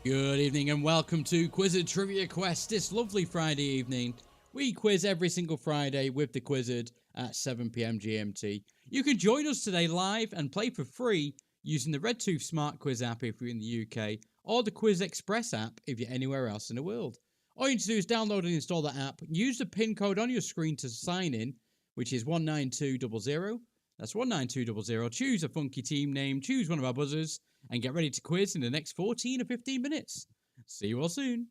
Good evening and welcome to Quizzard Trivia Quest this lovely Friday evening. We quiz every single Friday with the Quizzard at 7 PM GMT. You can join us today live and play for free using the RedTooth SmartQuiz app if you're in the UK or the QuizXpress app if you're anywhere else in the world. All you need to do is download and install that app, use the PIN code on your screen to sign in, which is 19200. That's 19200. Choose a funky team name, choose one of our buzzers, and get ready to quiz in the next 14 or 15 minutes. See you all soon.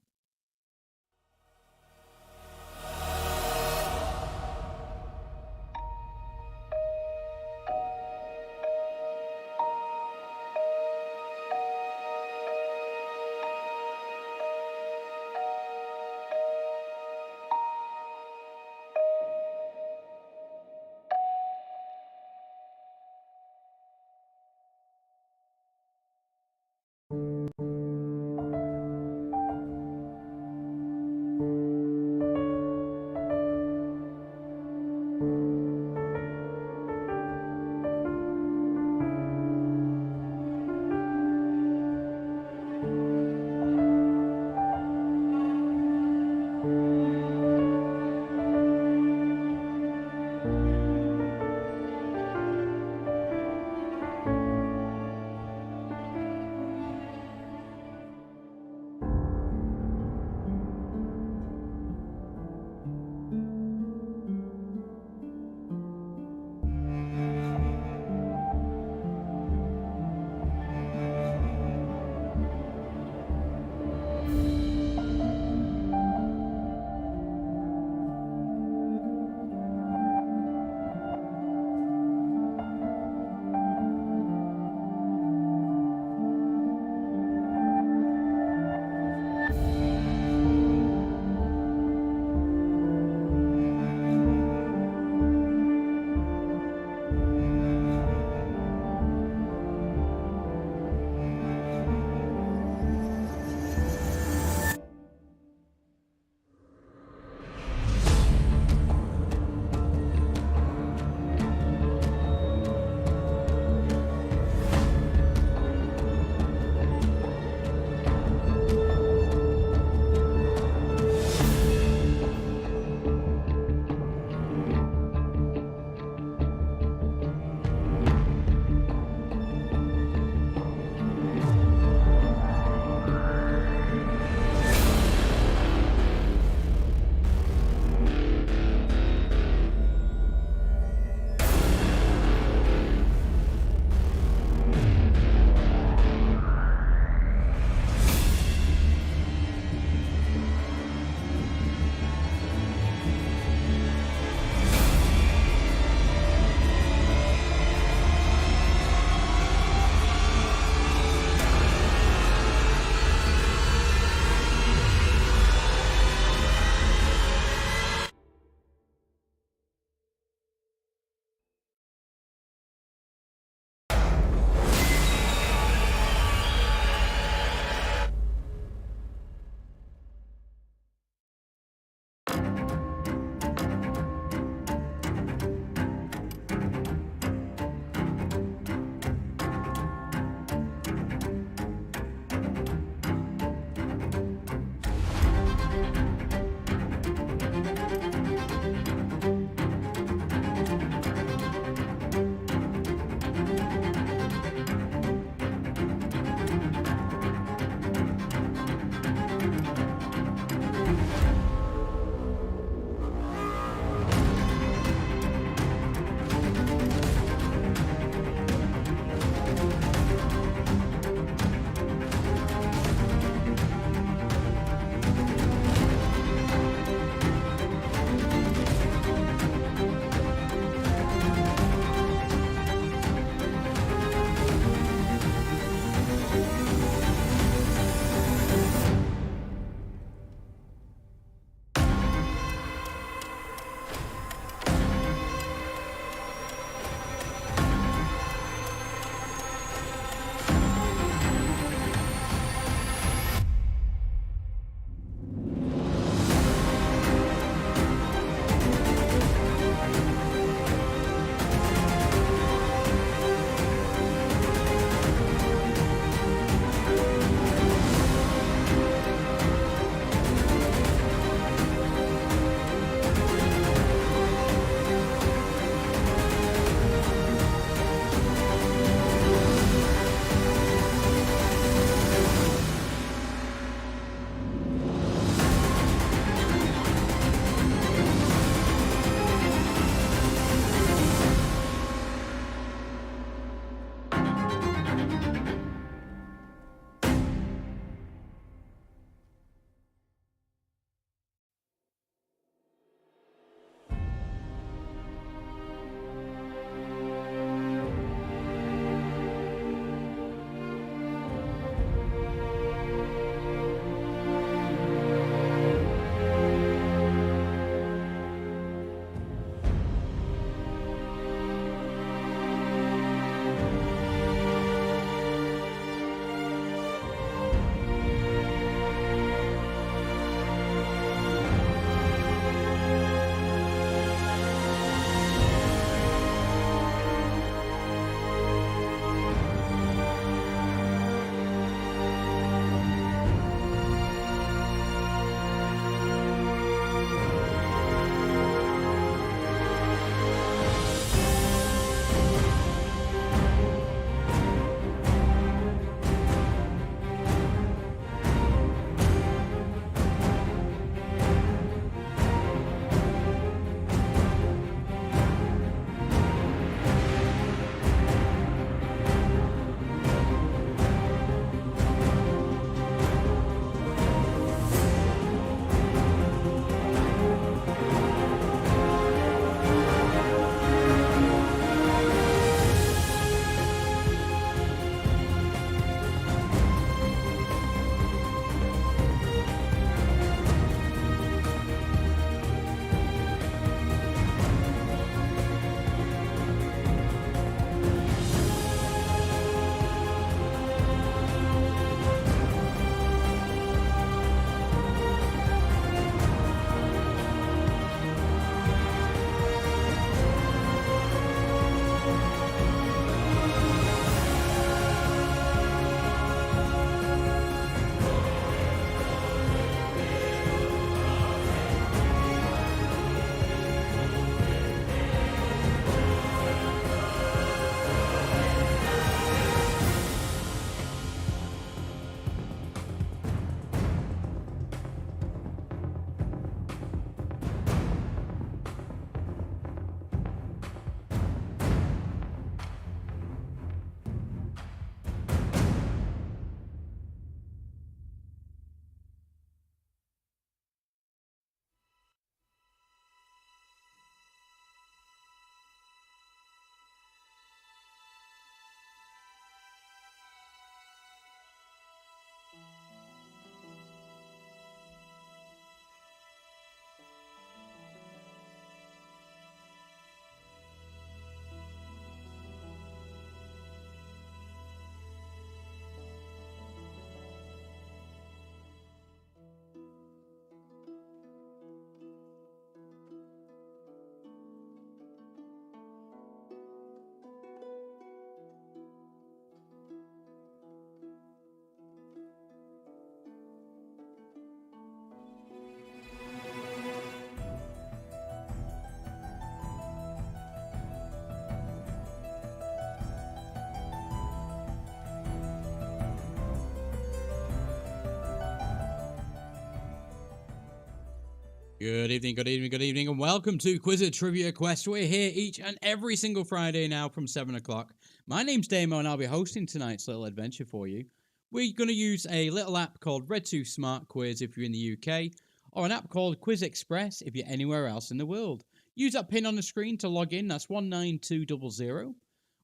Good evening, and welcome to Quizzard Trivia Quest. We're here each and every single Friday now from 7 o'clock. My name's Daimo, and I'll be hosting tonight's little adventure for you. We're going to use a little app called RedTooth SmartQuiz if you're in the UK, or an app called QuizXpress if you're anywhere else in the world. Use that pin on the screen to log in. That's 19200.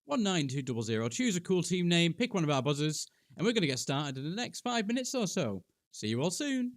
19200. Choose a cool team name, pick one of our buzzers, and we're going to get started in the next 5 minutes or so. See you all soon.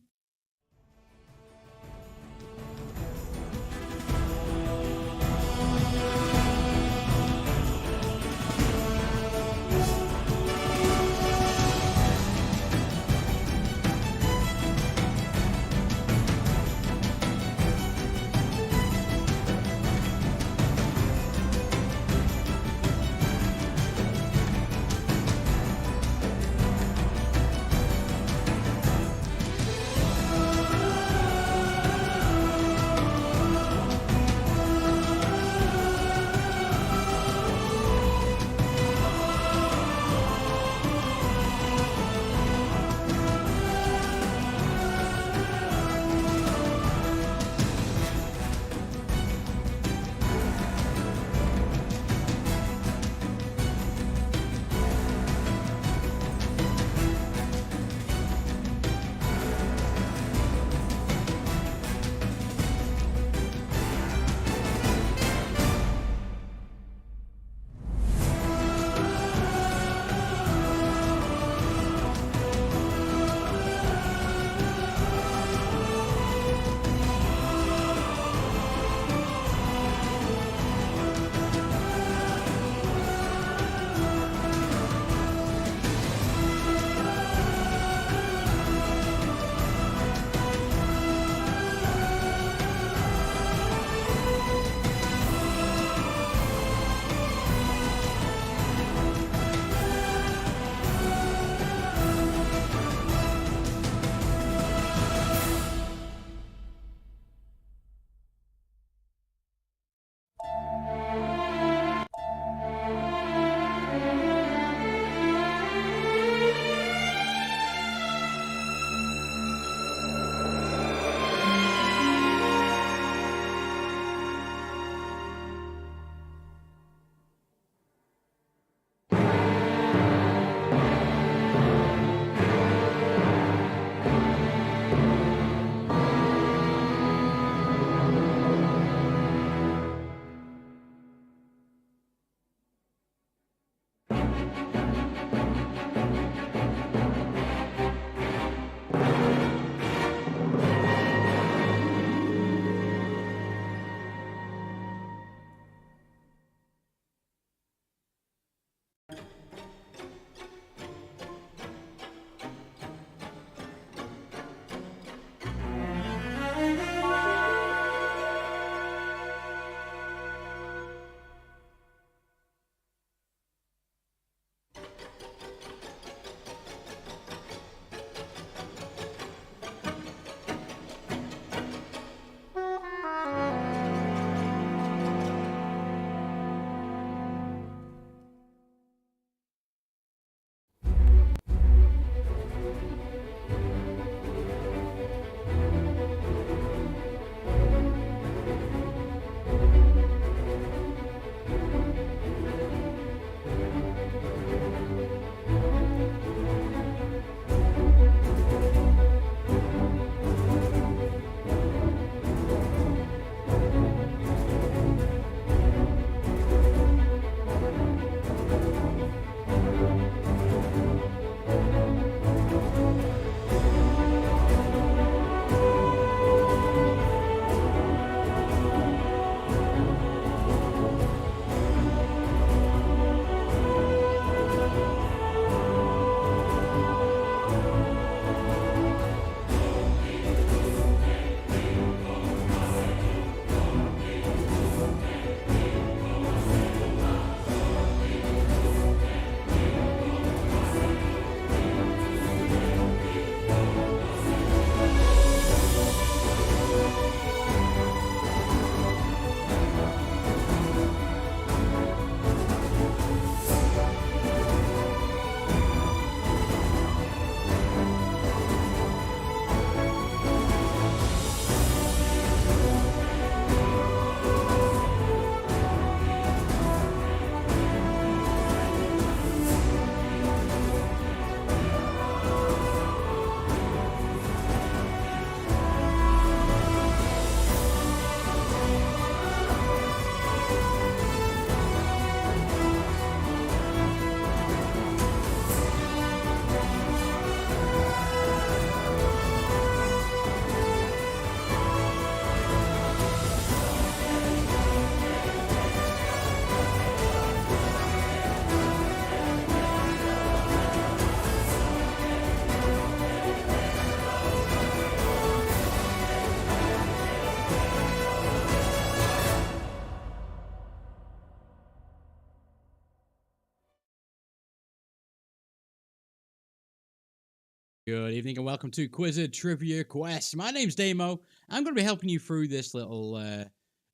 Good evening and welcome to Quizzard Trivia Quest. My name's Daimo. I'm going to be helping you through this little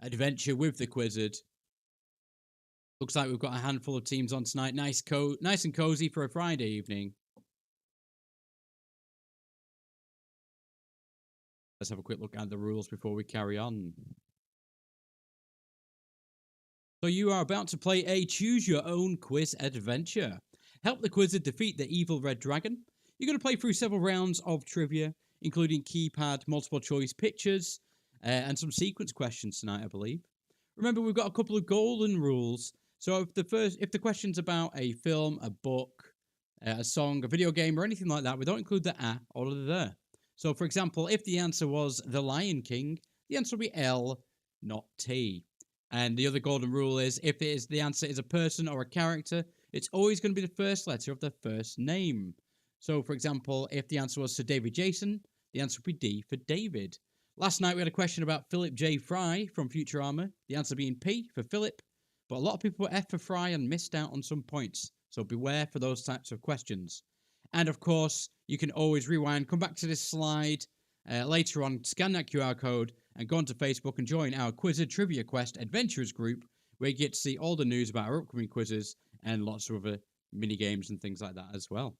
adventure with the Quizzard. Looks like we've got a handful of teams on tonight. Nice and cozy for a Friday evening. Let's have a quick look at the rules before we carry on. So you are about to play a choose your own quiz adventure. Help the Quizzard defeat the evil red dragon. You're going to play through several rounds of trivia, including keypad, multiple choice pictures, and some sequence questions tonight, I believe. Remember, we've got a couple of golden rules. So if the question's about a film, a book, a song, a video game, or anything like that, we don't include the A or the the. So, for example, if the answer was The Lion King, the answer will be L, not T. And the other golden rule is if the answer is a person or a character, it's always going to be the first letter of their first name. So, for example, if the answer was Sir David Jason, the answer would be D for David. Last night we had a question about Philip J. Fry from Futurama, the answer being P for Philip, but a lot of people were F for Fry and missed out on some points, so beware for those types of questions. And of course, you can always rewind, come back to this slide later on, scan that QR code, and go onto Facebook and join our Quizzard Trivia Quest Adventurers group, where you get to see all the news about our upcoming quizzes and lots of other mini games and things like that as well.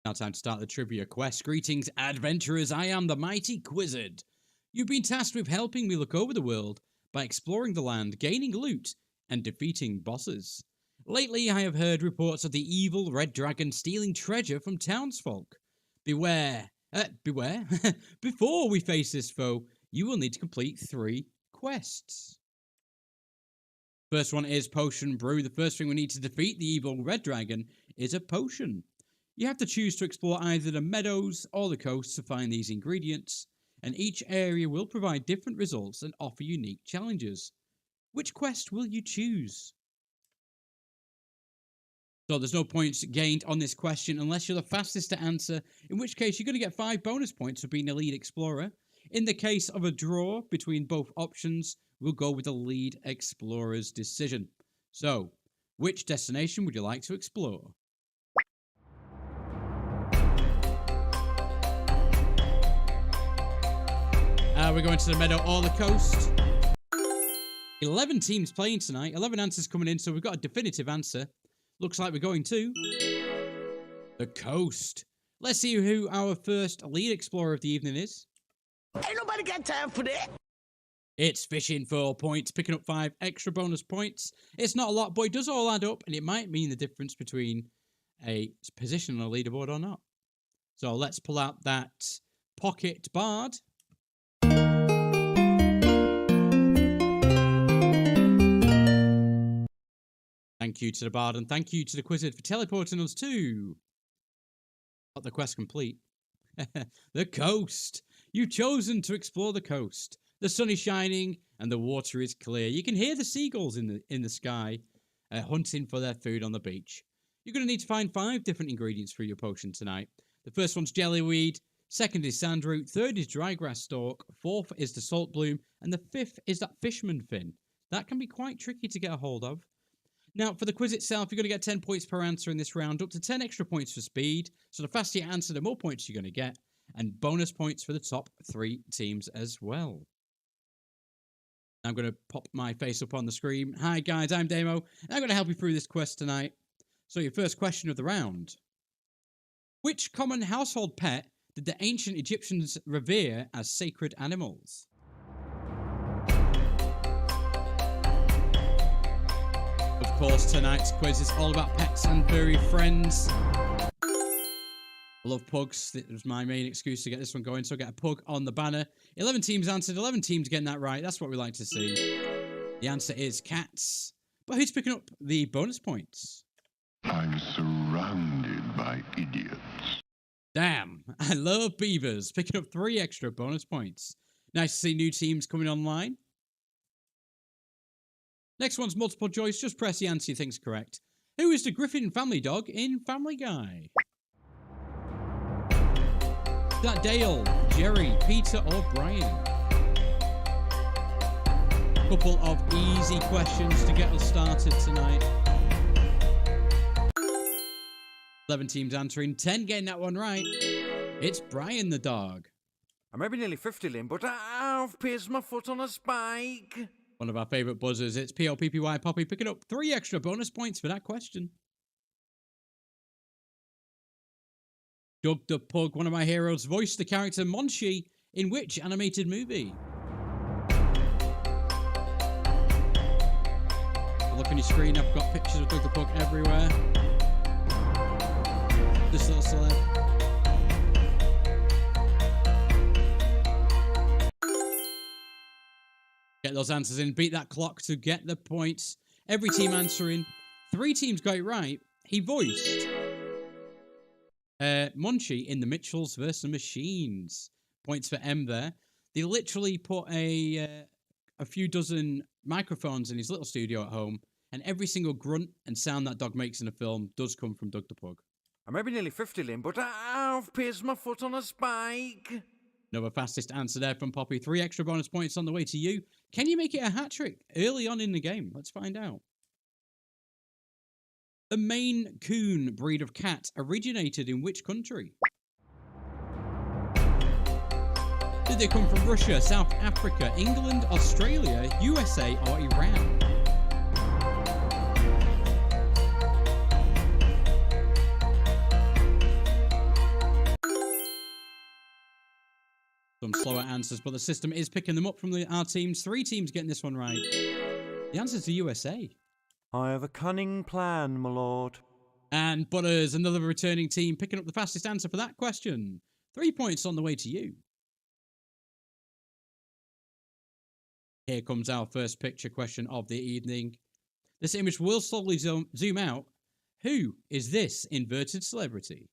Now time to start the trivia quest. Greetings, adventurers. I am the mighty Quizzard. You've been tasked with helping me look over the world by exploring the land, gaining loot, and defeating bosses. Lately, I have heard reports of the evil red dragon stealing treasure from townsfolk. Beware. Before we face this foe, you will need to complete 3 quests. First one is Potion Brew. The first thing we need to defeat the evil red dragon is a potion. You have to choose to explore either the meadows or the coast to find these ingredients, and each area will provide different results and offer unique challenges. Which quest will you choose? So there's no points gained on this question unless you're the fastest to answer, in which case you're going to get 5 bonus points for being a lead explorer. In the case of a draw between both options, we'll go with the lead explorer's decision. So, which destination would you like to explore? We're going to the meadow or the coast. 11 teams playing tonight. 11 answers coming in, so we've got a definitive answer. Looks like we're going to the coast. Let's see who our first lead explorer of the evening is. Ain't nobody got time for that. It's fishing for points, picking up 5 extra bonus points. It's not a lot, but it does all add up, and it might mean the difference between a position on a leaderboard or not. So let's pull out that pocket bard. Thank you to the bard, and thank you to the Quizzard for teleporting us to... Got the quest complete. The coast. You've chosen to explore the coast. The sun is shining and the water is clear. You can hear the seagulls in the sky hunting for their food on the beach. You're going to need to find 5 different ingredients for your potion tonight. The first one's jellyweed, second is sandroot, third is drygrass stalk, fourth is the salt bloom, and the 5th is that fishman fin. That can be quite tricky to get a hold of. Now, for the quiz itself, you're going to get 10 points per answer in this round, up to 10 extra points for speed. So the faster you answer, the more points you're going to get. And bonus points for the top 3 teams as well. I'm going to pop my face up on the screen. Hi guys, I'm Daimo, and I'm going to help you through this quest tonight. So your first question of the round. Which common household pet did the ancient Egyptians revere as sacred animals? Of course, tonight's quiz is all about pets and furry friends. I love pugs. It was my main excuse to get this one going, so I get a pug on the banner. 11 teams answered, 11 teams getting that right. That's what we like to see. The answer is cats. But who's picking up the bonus points? I'm surrounded by idiots. Damn, I love beavers. Picking up 3 extra bonus points. Nice to see new teams coming online. Next one's multiple choice. Just press the answer you think's correct. Who is the Griffin family dog in Family Guy? Is that Dale, Jerry, Peter, or Brian? Couple of easy questions to get us started tonight. 11 teams answering, 10 getting that one right. It's Brian the dog. I may be nearly 50, Lynn, but I've pierced my foot on a spike. One of our favourite buzzers, it's PLPPY Poppy, picking up 3 extra bonus points for that question. Doug the Pug, one of my heroes, voiced the character Monchi in which animated movie? Look on your screen, I've got pictures of Doug the Pug everywhere. This little celeb. Get those answers in, beat that clock to get the points. Every team answering. 3 teams got it right. He voiced Monchi in the Mitchells vs. Machines. Points for M there. They literally put a few dozen microphones in his little studio at home, and every single grunt and sound that dog makes in a film does come from Doug the Pug. I may be nearly 50, Lynn, but I've pierced my foot on a spike. Another fastest answer there from Poppy. 3 extra bonus points on the way to you. Can you make it a hat-trick early on in the game? Let's find out. The Maine Coon breed of cat originated in which country? Did they come from Russia, South Africa, England, Australia, USA, or Iran? Some slower answers, but the system is picking them up from our teams. 3 teams getting this one right. The answer's the USA. I have a cunning plan, my lord. And Butters, another returning team, picking up the fastest answer for that question. 3 points on the way to you. Here comes our first picture question of the evening. This image will slowly zoom out. Who is this inverted celebrity?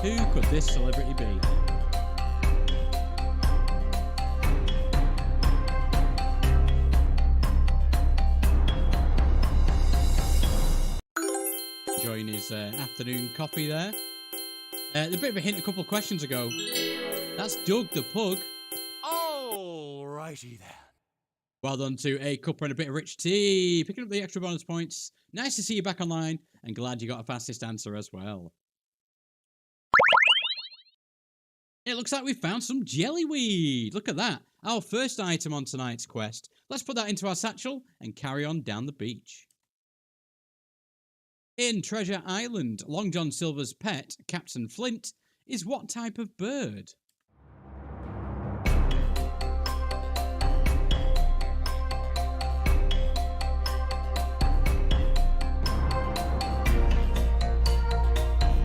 Who could this celebrity be? Enjoying his afternoon coffee there. A bit of a hint a couple of questions ago. That's Doug the Pug. Alrighty then. Well done to a cuppa and a bit of rich tea. Picking up the extra bonus points. Nice to see you back online, and glad you got a fastest answer as well. It looks like we found some jellyweed. Look at that. Our first item on tonight's quest. Let's put that into our satchel and carry on down the beach. In Treasure Island, Long John Silver's pet, Captain Flint, is what type of bird?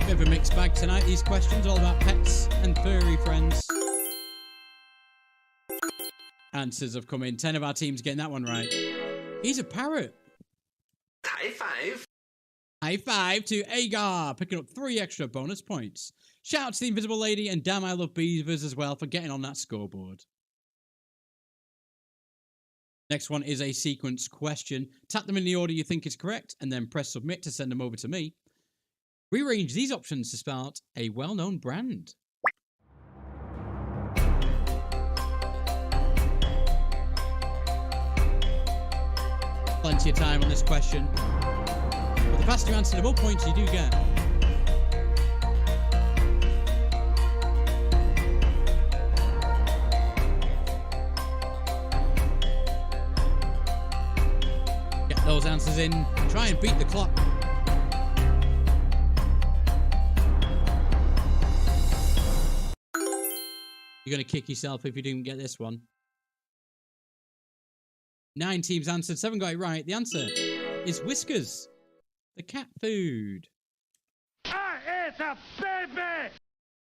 Bit of a mixed bag tonight, these questions, all about pets and furry friends. Answers have come in. 10 of our teams getting that one right. He's a parrot. High five. High five to Agar, picking up 3 extra bonus points. Shout out to the Invisible Lady and Damn I Love Beavers as well for getting on that scoreboard. Next one is a sequence question. Tap them in the order you think is correct and then press submit to send them over to me. Rearrange these options to start a well-known brand. Plenty of time on this question. But the faster you answer, the more points you do get. Get those answers in. Try and beat the clock. You're going to kick yourself if you didn't get this one. 9 teams answered, 7 got it right. The answer is Whiskers, the cat food. It's a baby!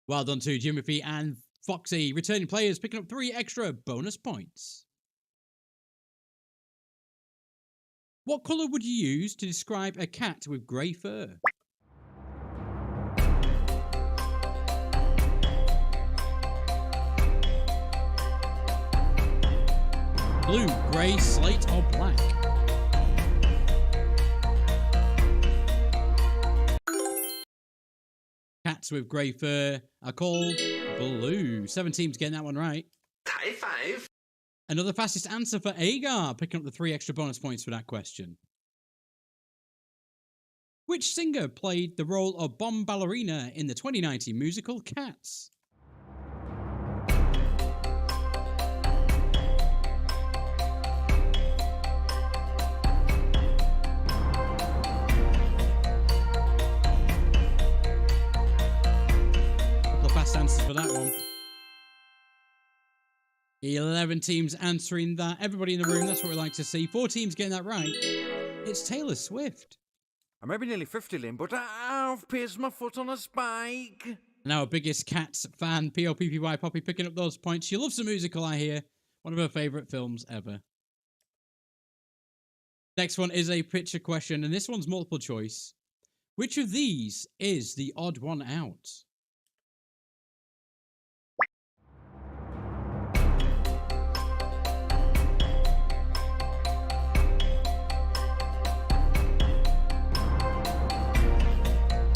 Well done to Jimothy and Foxy, returning players, picking up 3 extra bonus points. What colour would you use to describe a cat with grey fur? Blue, grey, slate, or black? Cats with grey fur are called blue. 7 teams getting that one right. High five. Another fastest answer for Agar, picking up the 3 extra bonus points for that question. Which singer played the role of Bomb Ballerina in the 2019 musical Cats? Couple of fast answers for that one. 11 teams answering that. Everybody in the room, that's what we like to see. 4 teams getting that right. It's Taylor Swift. I may be nearly 50, Lynn, but I've placed my foot on a spike. And our biggest Cats fan, P-O-P-P-Y Poppy, picking up those points. She loves the musical, I hear. One of her favourite films ever. Next one is a picture question, and this one's multiple choice. Which of these is the odd one out?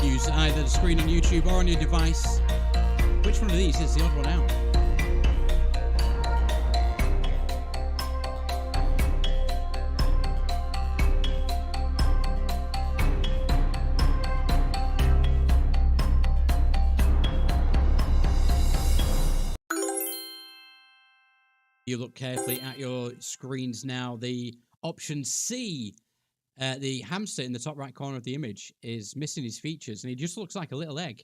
Use either the screen on YouTube or on your device. Which one of these is the odd one out? You look carefully at your screens now. The option C, the hamster in the top right corner of the image, is missing his features, and he just looks like a little egg.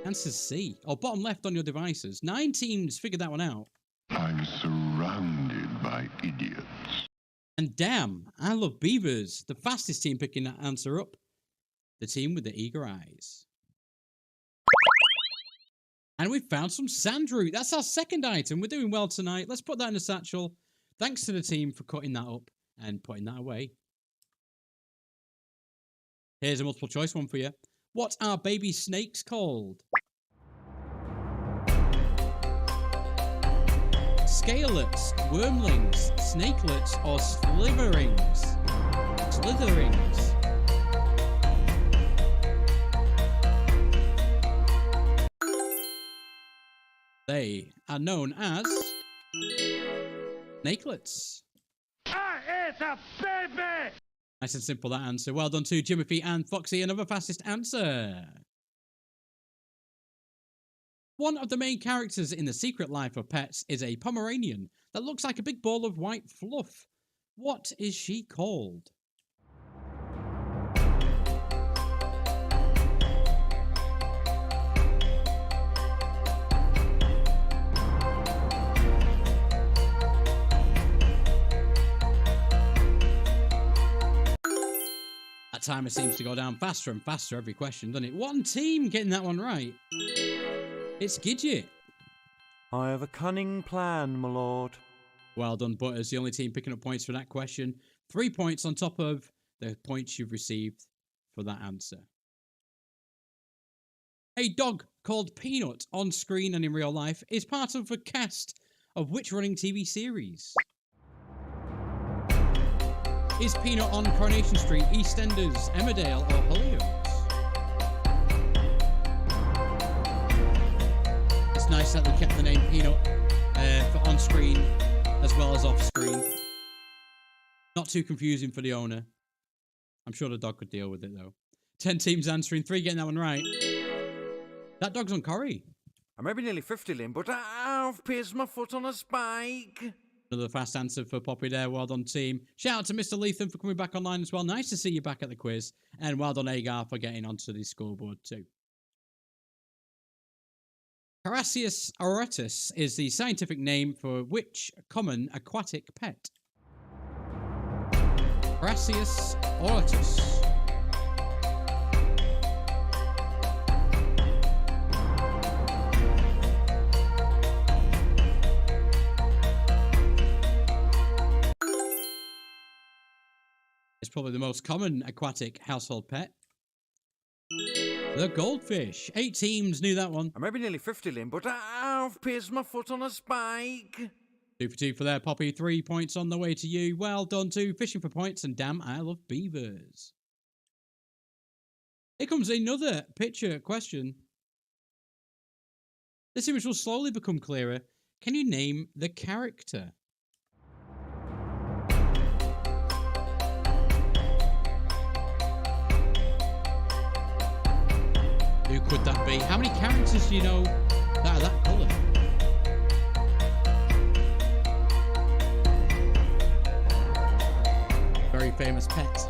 Answer's C, or bottom left on your devices. 9 teams figured that one out. I'm surrounded by idiots. And damn, I love beavers. The fastest team picking that answer up. The team with the eager eyes. And we've found some sandroot. That's our second item. We're doing well tonight. Let's put that in the satchel. Thanks to the team for cutting that up and putting that away. Here's a multiple choice one for you. What are baby snakes called? Scalelets, wormlings, snakelets, or slitherings? Slitherings. They are known as snakelets. It's a baby! Nice and simple, that answer. Well done to Jimothy and Foxy. Another fastest answer. One of the main characters in The Secret Life of Pets is a Pomeranian that looks like a big ball of white fluff. What is she called? That timer seems to go down faster and faster every question, doesn't it? One team getting that one right. It's Gidget. I have a cunning plan, my lord. Well done, Butters. The only team picking up points for that question. 3 points on top of the points you've received for that answer. A dog called Peanut on screen and in real life is part of a cast of which running TV series? Is Peanut on Coronation Street, EastEnders, Emmerdale, or Hollyoaks? It's nice that they kept the name Peanut for on-screen as well as off-screen. Not too confusing for the owner. I'm sure the dog could deal with it, though. 10 teams answering, 3 getting that one right. That dog's on Corrie. I may be nearly 50, Lynn, but I've placed my foot on a spike. Another fast answer for Poppy there. Well done, team. Shout out to Mr. Lethan for coming back online as well. Nice to see you back at the quiz. And well done, Agar, for getting onto the scoreboard too. Carassius auratus is the scientific name for which common aquatic pet? Carassius auratus. It's probably the most common aquatic household pet. The goldfish. 8 teams knew that one. I may be nearly 50, Lynn, but I've placed my foot on a spike. 2 for 2 for there, Poppy. 3 points on the way to you. Well done to Fishing for Points and Damn, I Love Beavers. Here comes another picture question. This image will slowly become clearer. Can you name the character? Who could that be? How many characters do you know that are that colour? Very famous pet.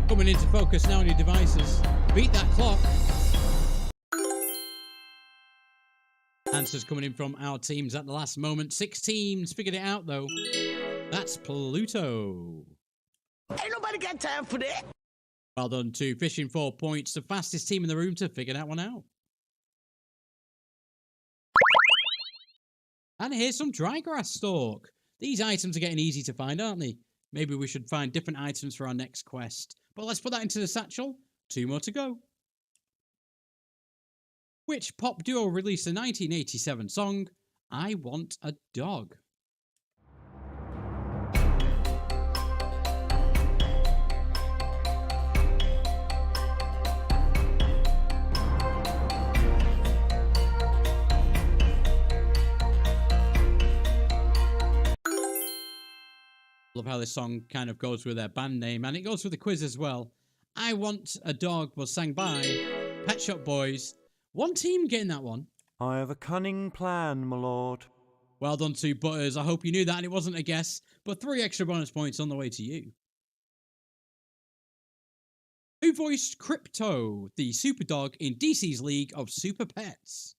Coming into focus now on your devices. Beat that clock. Answers coming in from our teams at the last moment. 6 teams figured it out though. That's Pluto. Ain't nobody got time for that. Well done to Fishing 4 points. The fastest team in the room to figure that one out. And here's some dry grass stalk. These items are getting easy to find, aren't they? Maybe we should find different items for our next quest. But let's put that into the satchel. 2 more to go. Which pop duo released the 1987 song, I Want a Dog? Love how this song kind of goes with their band name, and it goes with the quiz as well. I Want a Dog was sang by Pet Shop Boys. One team getting that one. I have a cunning plan, my lord. Well done to Butters. I hope you knew that and it wasn't a guess, but 3 extra bonus points on the way to you. Who voiced Crypto, the super dog in DC's League of Super Pets?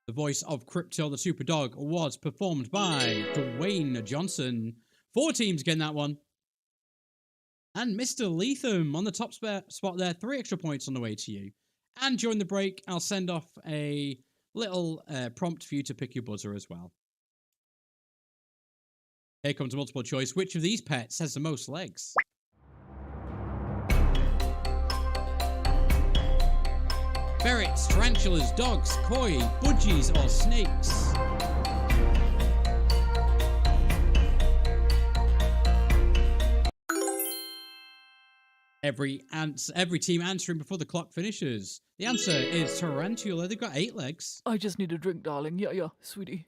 The voice of Crypto the Super Dog was performed by Dwayne Johnson. 4 teams getting that one. And Mr. Lethem on the top spot there. 3 extra points on the way to you. And during the break, I'll send off a little prompt for you to pick your buzzer as well. Here comes a multiple choice. Which of these pets has the most legs? Ferrets, tarantulas, dogs, koi, budgies, or snakes? Every team answering before the clock finishes. The answer is tarantula. They've got 8 legs. I just need a drink, darling. Yeah, sweetie.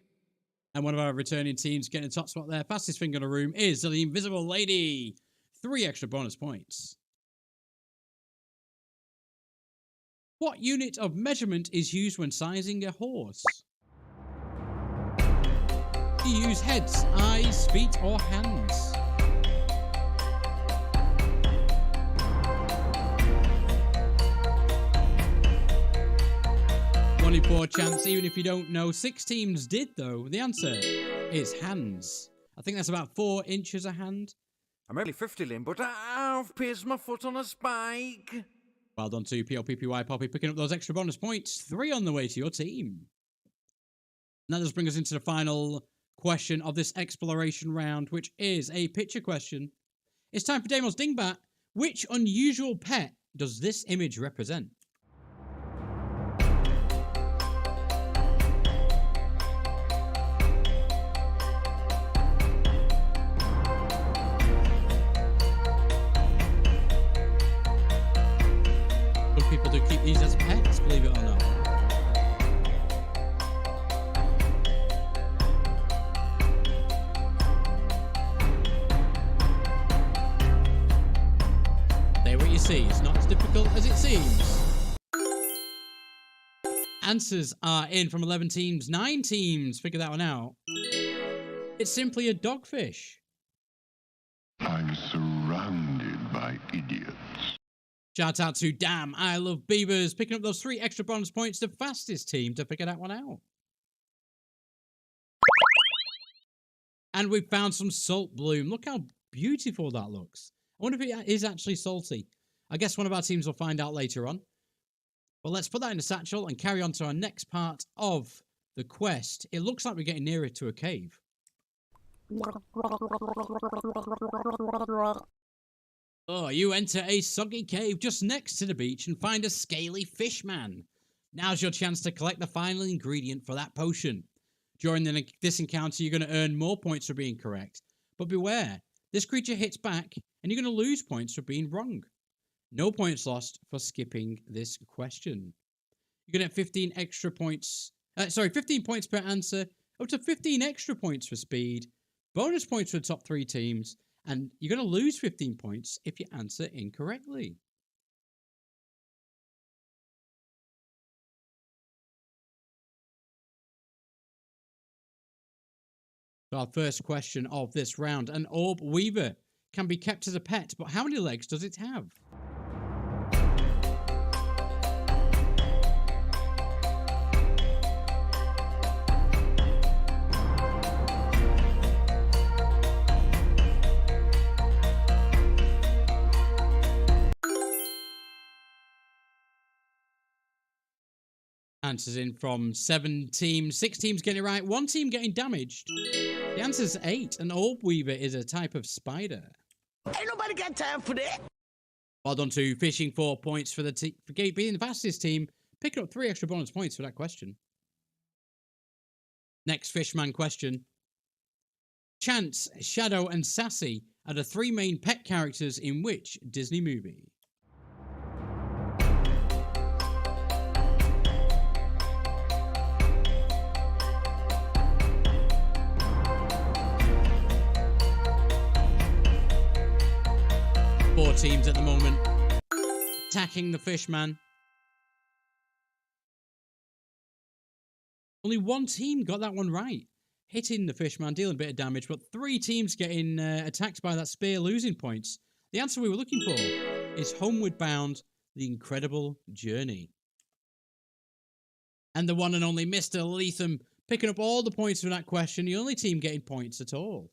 And one of our returning teams getting a top spot there. Fastest finger in the room is the Invisible Lady. 3 extra bonus points. What unit of measurement is used when sizing a horse? Do you use heads, eyes, feet, or hands? One in 4 chance, even if you don't know. 6 teams did, though. The answer is hands. I think that's about 4 inches a hand. I'm only 50, Lynn, but I've pierced my foot on a spike. Well done to PLPPY Poppy, picking up those extra bonus points. 3 on the way to your team. And that does bring us into the final question of this exploration round, which is a picture question. It's time for Daimo's Dingbat. Which unusual pet does this image represent? People do keep these as pets, believe it or not. There what you see. It's not as difficult as it seems. Answers are in from 11 teams. 9 teams figure that one out. It's simply a dogfish. I'm surrounded by idiots. Shout out to Damn, I Love Beavers, picking up those 3 extra bonus points, the fastest team to figure that one out. And we've found some salt bloom. Look how beautiful that looks. I wonder if it is actually salty. I guess one of our teams will find out later on. Well, let's put that in the satchel and carry on to our next part of the quest. It looks like we're getting nearer to a cave. Oh, you enter a soggy cave just next to the beach and find a scaly fish man. Now's your chance to collect the final ingredient for that potion. During this encounter, you're going to earn more points for being correct. But beware, this creature hits back and you're going to lose points for being wrong. No points lost for skipping this question. You're going to get 15 extra points. 15 points per answer, up to 15 extra points for speed, bonus points for the top 3 teams, and you're going to lose 15 points if you answer incorrectly. So our first question of this round, an orb weaver can be kept as a pet, but how many legs does it have? Answers in from 7 teams. 6 teams getting it right. 1 team getting damaged. The answer is 8. An orb weaver is a type of spider. Ain't nobody got time for that. Well done to Fishing 4 points for being the fastest team. Picking up 3 extra bonus points for that question. Next Fishman question. Chance, Shadow, and Sassy are the 3 main pet characters in which Disney movie? Four teams at the moment attacking the Fishman. Only 1 team got that one right, hitting the Fishman, dealing a bit of damage, but 3 teams getting attacked by that spear, losing points. The answer we were looking for is Homeward Bound, The Incredible Journey. And the one and only Mr. Leatham picking up all the points for that question, the only team getting points at all.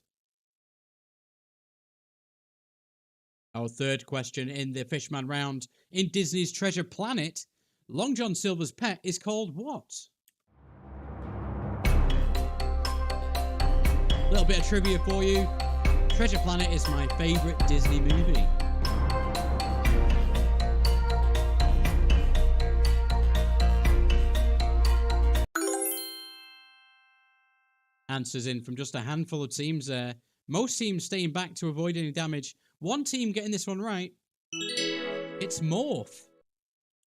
Our third question in the Fishman round. In Disney's Treasure Planet, Long John Silver's pet is called what? A little bit of trivia for you. Treasure Planet is my favourite Disney movie. Answers in from just a handful of teams there. Most teams staying back to avoid any damage. 1 team getting this one right. It's Morph.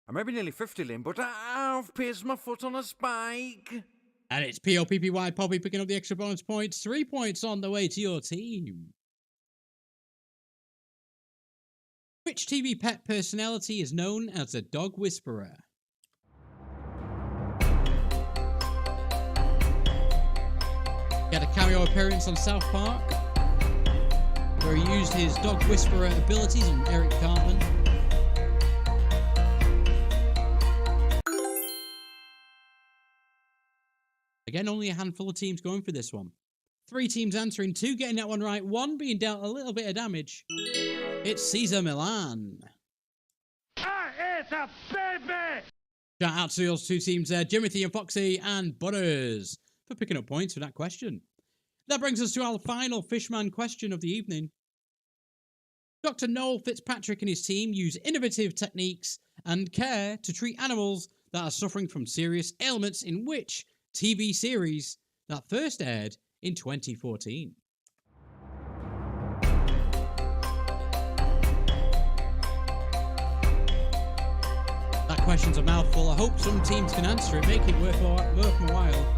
I may be nearly 50, Lynn, but I've pierced my foot on a spike. And it's P-O-P-P-Y Poppy picking up the extra bonus points. 3 points on the way to your team. Which TV pet personality is known as a dog whisperer? He had a cameo appearance on South Park, where he used his dog whisperer abilities on Eric Cartman. Again, only a handful of teams going for this one. 3 teams answering, 2 getting that one right, 1 being dealt a little bit of damage. It's Caesar Milan. It's a baby! Shout out to those 2 teams there, Jimothy and Foxy and Butters, for picking up points for that question. That brings us to our final Fishman question of the evening. Dr. Noel Fitzpatrick and his team use innovative techniques and care to treat animals that are suffering from serious ailments in which TV series that first aired in 2014? That question's a mouthful. I hope some teams can answer it, make it worth my while.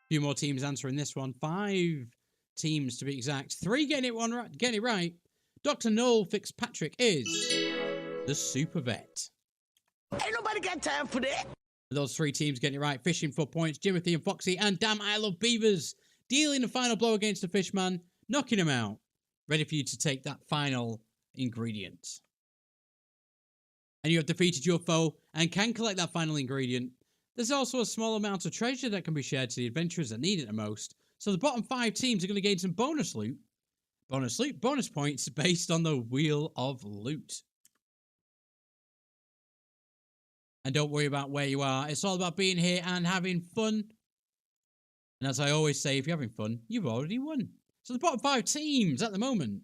Few more teams answering this one. 5 teams to be exact. 3 getting it right. Dr. Noel Fitzpatrick is the Super Vet. Ain't nobody got time for that. Those 3 teams getting it right. Fishing for points. Jimothy and Foxy and Damn I Love Beavers dealing the final blow against the Fishman, knocking him out. Ready for you to take that final ingredient. And you have defeated your foe and can collect that final ingredient. There's also a small amount of treasure that can be shared to the adventurers that need it the most, So the bottom 5 teams are going to gain some bonus points based on the Wheel of Loot. And don't worry about where you are. It's all about being here and having fun. And as I always say, if you're having fun, you've already won. So the bottom 5 teams at the moment.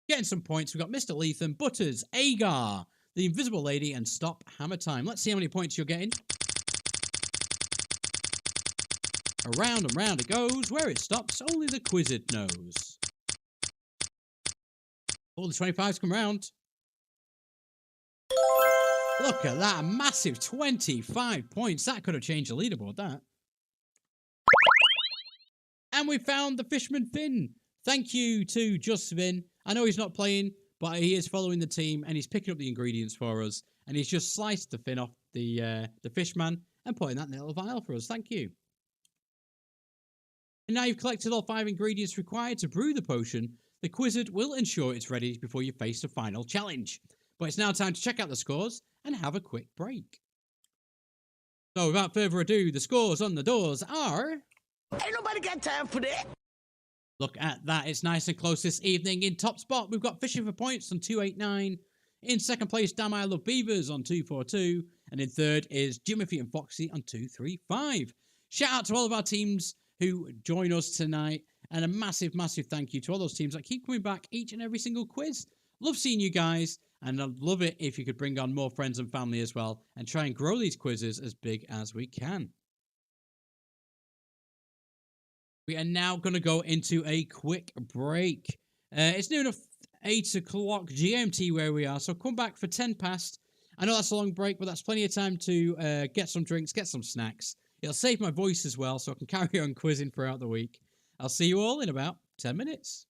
Getting some points. We've got Mr. Lethan, Butters, Agar, The Invisible Lady, and Stop Hammer Time. Let's see how many points you're getting. Around and round it goes. Where it stops, only the Quizzard knows. All the 25s come round. Look at that. A massive 25 points. That could have changed the leaderboard, that. And we found the Fisherman Finn. Thank you to Just Finn. I know he's not playing, but he is following the team and he's picking up the ingredients for us. And he's just sliced the fin off the fishman and putting that in a little vial for us. Thank you. And now you've collected all 5 ingredients required to brew the potion, the Quizzard will ensure it's ready before you face the final challenge. But it's now time to check out the scores and have a quick break. So without further ado, the scores on the doors are... Ain't nobody got time for that. Look at that. It's nice and close this evening. In top spot, we've got Fishing for Points on 289. In second place, Damn I Love Beavers on 242. And in third is Jimothy and Foxy on 235. Shout out to all of our teams who join us tonight. And a massive, massive thank you to all those teams that keep coming back each and every single quiz. Love seeing you guys. And I'd love it if you could bring on more friends and family as well. And try and grow these quizzes as big as we can. We are now going to go into a quick break. It's near enough 8 o'clock GMT where we are, so come back for 10 past. I know that's a long break, but that's plenty of time to get some drinks, get some snacks. It'll save my voice as well, so I can carry on quizzing throughout the week. I'll see you all in about 10 minutes.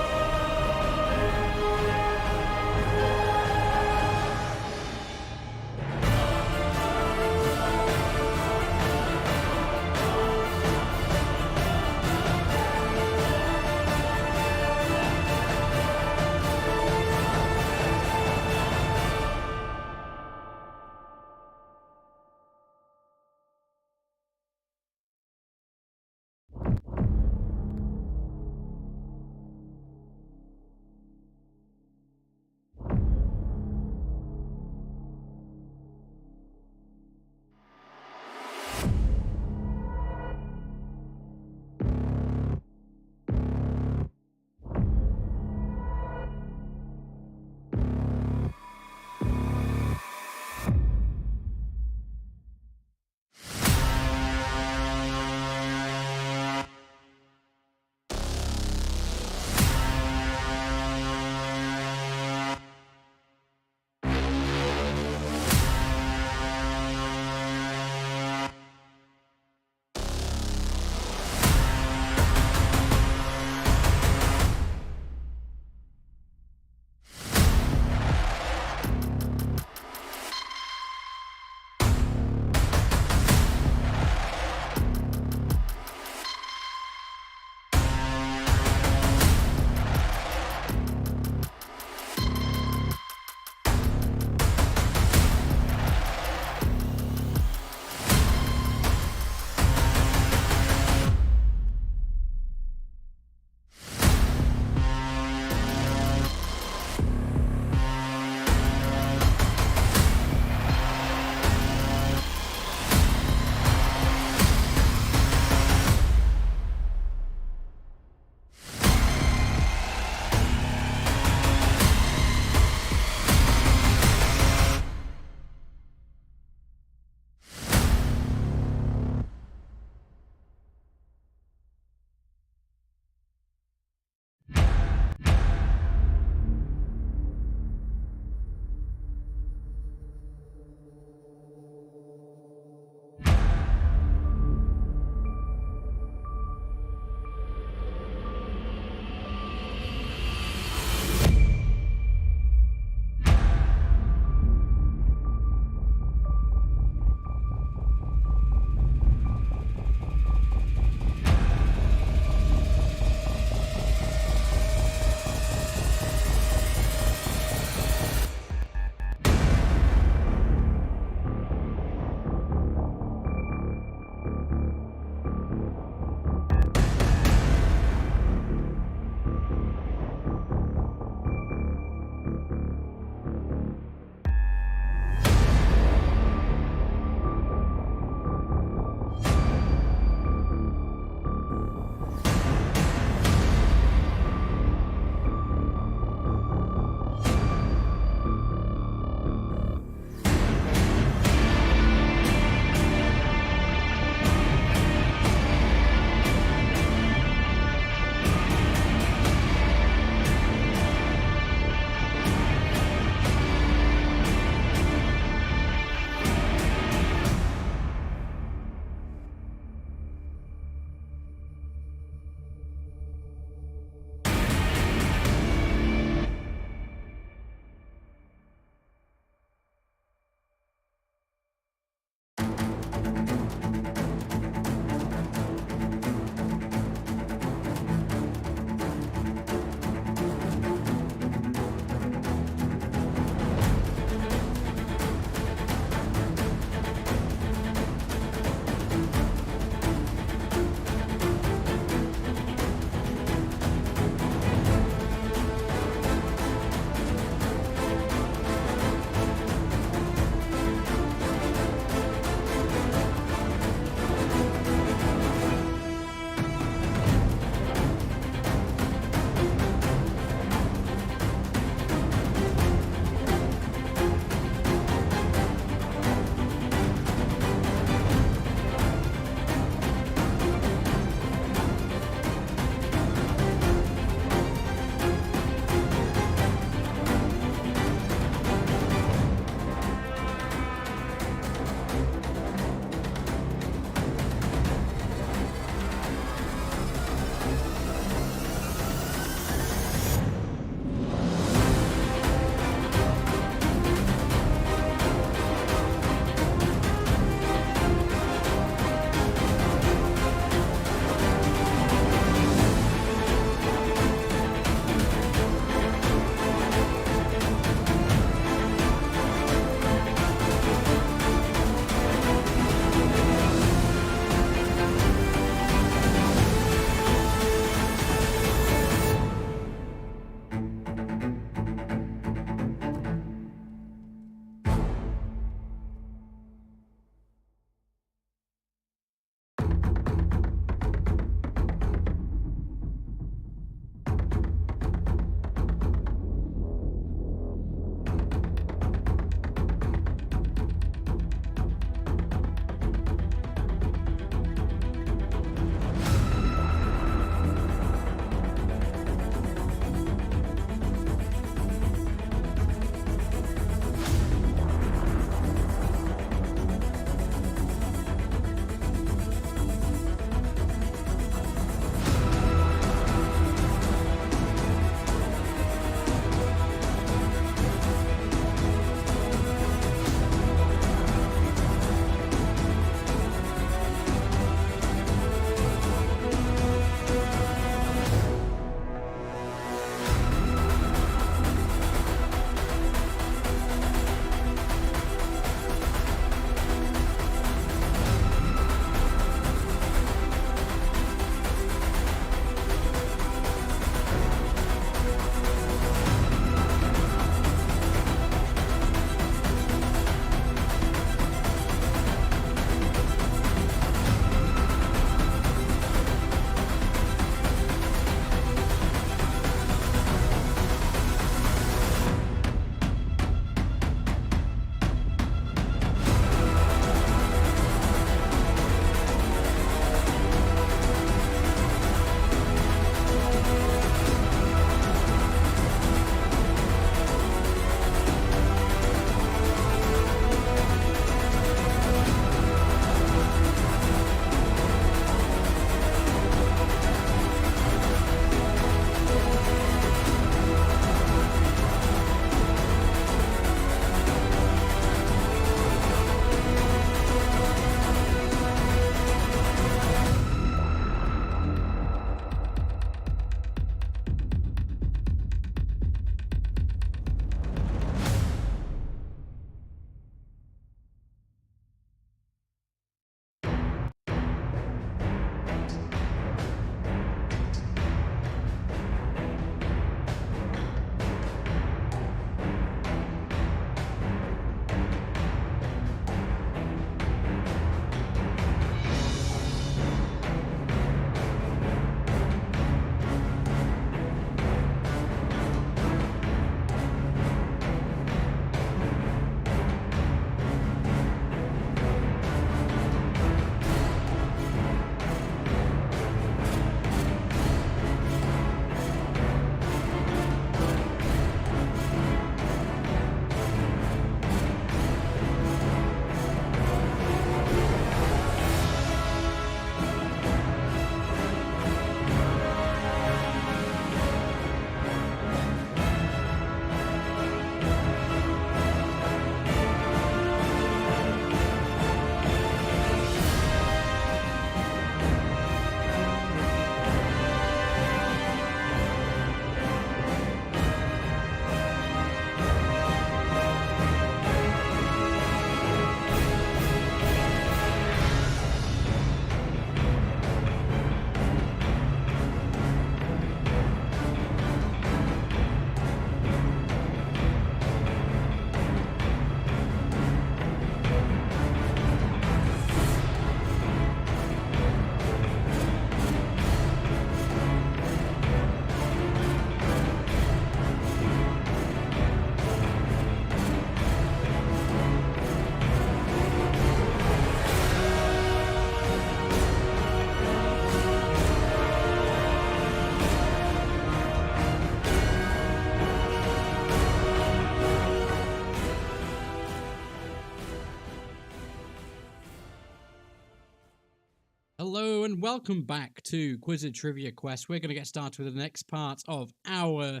Hello and welcome back to Quizzard Trivia Quest. We're going to get started with the next part of our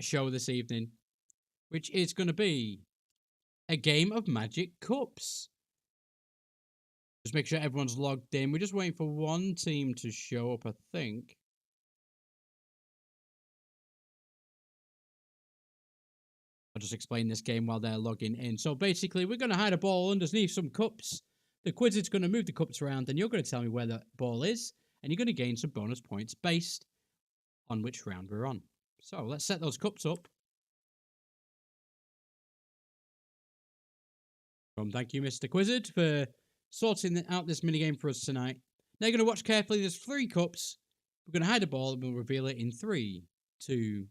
show this evening, which is going to be a game of Magic Cups. Just make sure everyone's logged in. We're just waiting for one team to show up, I think. I'll just explain this game while they're logging in. So basically, we're going to hide a ball underneath some cups. The Quizzard's going to move the cups around, and you're going to tell me where the ball is, and you're going to gain some bonus points based on which round we're on. So let's set those cups up. Thank you, Mr. Quizzard, for sorting out this minigame for us tonight. Now you're going to watch carefully. There's 3 cups. We're going to hide a ball, and we'll reveal it in 3, 2,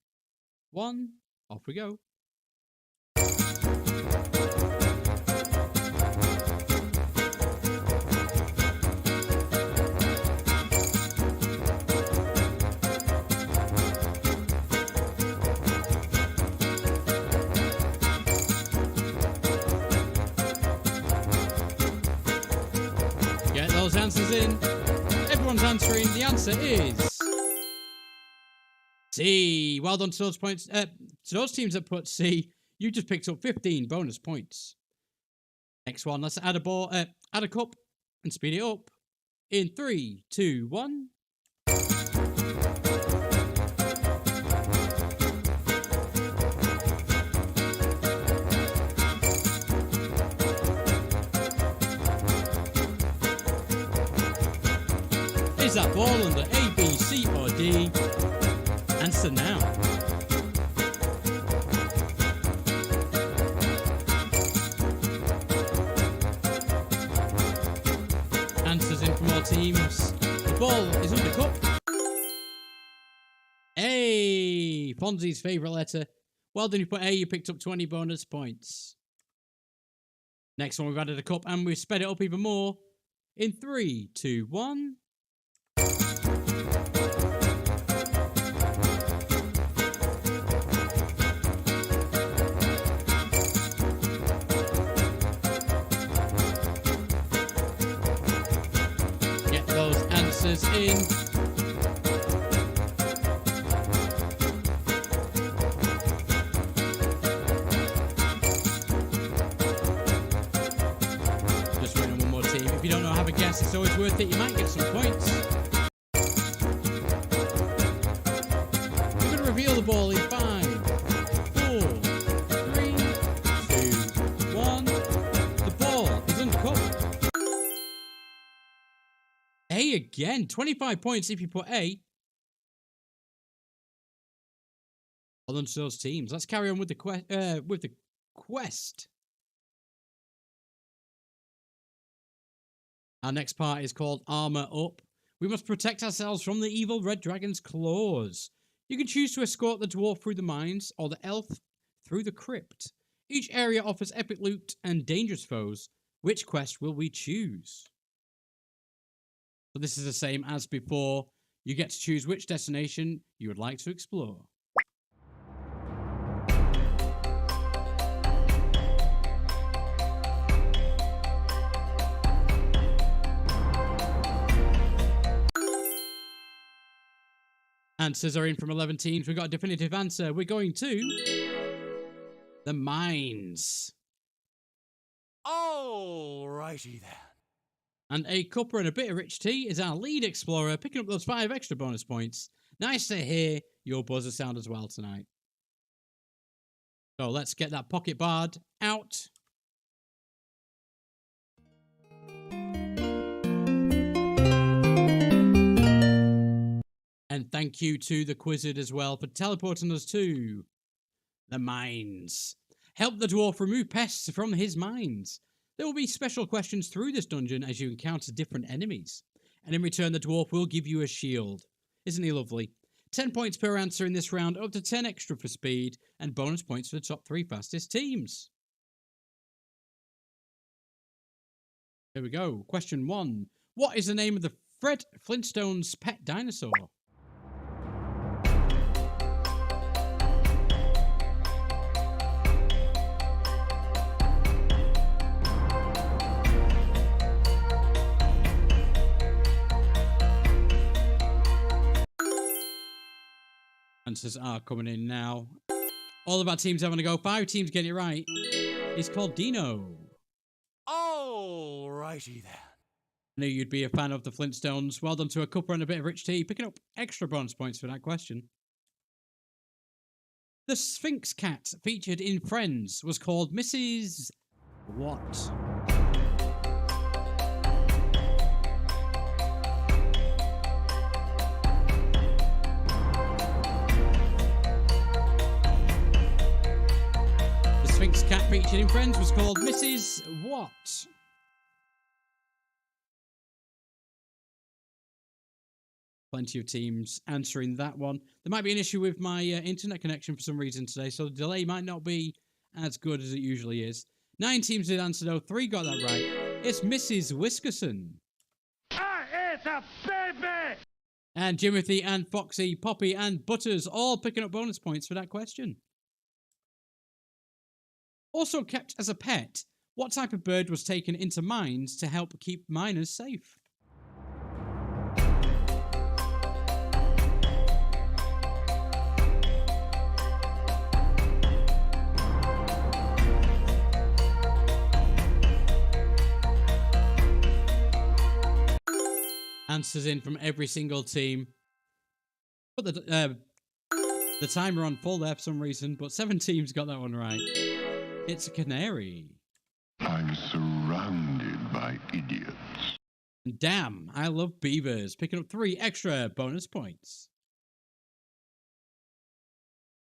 1. Off we go. Get those answers in. Everyone's answering. The answer is C. Well done to those points. To those teams that put C, you just picked up 15 bonus points. Next one, let's add a ball, add a cup and speed it up in 3, 2, 1. Is that ball under A, B, C, or D? Answer now. Answers in from all teams. The ball is under cup. A. Fonzie's favourite letter. Well done, you put A, you picked up 20 bonus points. Next one, we've added a cup and we've sped it up even more. In 3, 2, 1. Get those answers in. Just waiting on one more team. If you don't know, have a guess. It's always worth it. You might get some points. We're going to reveal the ball in 5, 4, 3, 2, 1. The ball is under cup. A again. 25 points if you put A. Well done to those teams. Let's carry on with the quest. Our next part is called Armor Up. We must protect ourselves from the evil red dragon's claws. You can choose to escort the dwarf through the mines or the elf through the crypt. Each area offers epic loot and dangerous foes. Which quest will we choose? So this is the same as before. You get to choose which destination you would like to explore. Answers are in from 11 teams. We've got a definitive answer. We're going to the mines. Alrighty then. And a cuppa and a bit of rich tea is our lead explorer, picking up those 5 extra bonus points. Nice to hear your buzzer sound as well tonight. So let's get that pocket bard out. And thank you to the Quizzard as well for teleporting us to the mines. Help the dwarf remove pests from his mines. There will be special questions through this dungeon as you encounter different enemies. And in return, the dwarf will give you a shield. Isn't he lovely? 10 points per answer in this round, up to 10 extra for speed, and bonus points for the top 3 fastest teams. Here we go. Question 1. What is the name of the Fred Flintstone's pet dinosaur? Answers are coming in now. All of our teams having a go. 5 teams getting it right. It's called Dino. Alrighty then. I knew you'd be a fan of the Flintstones. Well done to a cuppa and a bit of rich tea, picking up extra bonus points for that question. The Sphinx cat featured in Friends was called Mrs. What? The Sphinx cat featured in Friends was called Mrs. What? Plenty of teams answering that one. There might be an issue with my internet connection for some reason today, so the delay might not be as good as it usually is. 9 teams did answer though. 3 got that right. It's Mrs. Whiskerson. It's a baby! And Jimothy and Foxy, Poppy and Butters all picking up bonus points for that question. Also kept as a pet, what type of bird was taken into mines to help keep miners safe? Answers in from every single team. Put the timer on full there for some reason, but 7 teams got that one right. It's a canary. I'm surrounded by idiots. And damn, I love beavers. Picking up 3 extra bonus points.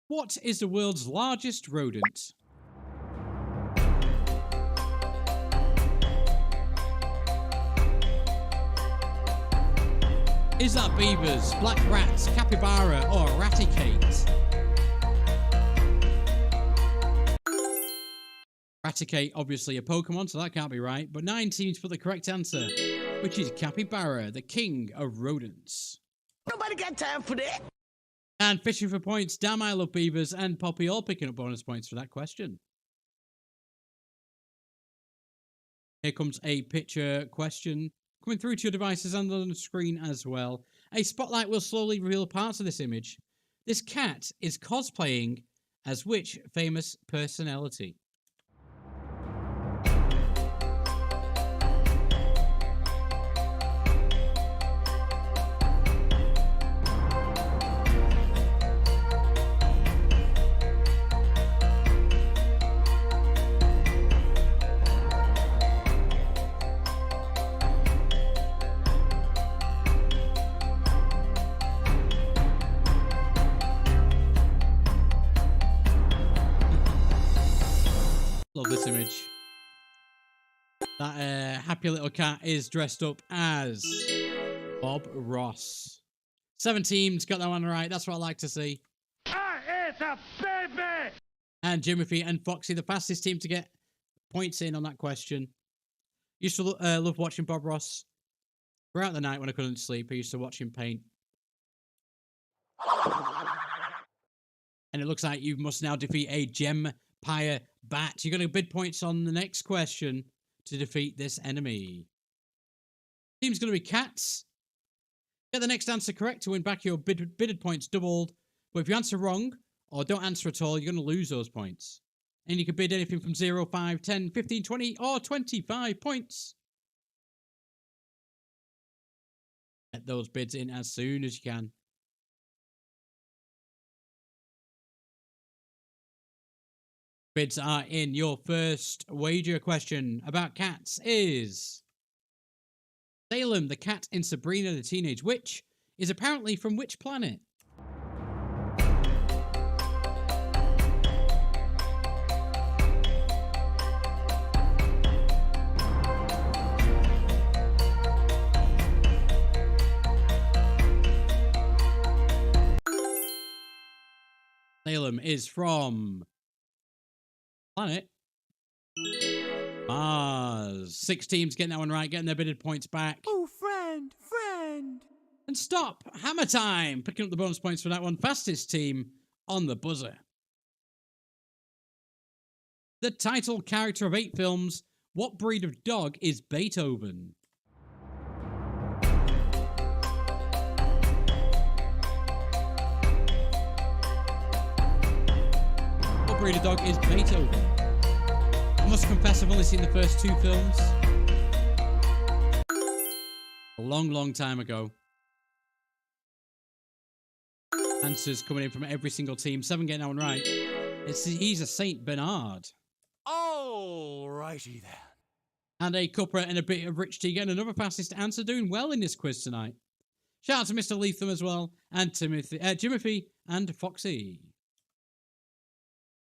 What is the world's largest rodent? Is that beavers, black rats, capybara, or raticate? Raticate, obviously a Pokemon, so that can't be right. But 9 teams put the correct answer, which is capybara, the king of rodents. Nobody got time for that. And fishing for points, damn I love beavers, and Poppy all picking up bonus points for that question. Here comes a picture question. Coming through to your devices and on the screen as well. A spotlight will slowly reveal parts of this image. This cat is cosplaying as which famous personality? Love this image. That happy little cat is dressed up as Bob Ross. 7 teams got that one right. That's what I like to see. It's a baby! And Jimothy and Foxy, the fastest team to get points in on that question. Used to love watching Bob Ross. Throughout the night when I couldn't sleep, I used to watch him paint. And it looks like you must now defeat a Gempire bat. You're going to bid points on the next question to defeat this enemy. Team's going to be cats. Get the next answer correct to win back your bidded points doubled. But if you answer wrong or don't answer at all, you're going to lose those points. And you can bid anything from 0, 5, 10, 15, 20 or 25 points. Get those bids in as soon as you can. Bids are in. Your first wager question about cats is... Salem, the cat in Sabrina the Teenage Witch, is apparently from which planet? Salem is from... planet Mars. 6 teams getting that one right, getting their bidded points back. Oh, friend. And stop. Hammer time. Picking up the bonus points for that one. Fastest team on the buzzer. The title character of 8 films. What breed of dog is Beethoven? breed of dog is Beethoven? I must confess I've only seen the first 2 films. A long, long time ago. Answers coming in from every single team. 7 getting that one right. He's a Saint Bernard. Alrighty then. And a cuppa and a bit of rich tea getting another fastest answer. Doing well in this quiz tonight. Shout out to Mr. Leatham as well. And Jimothy and Foxy.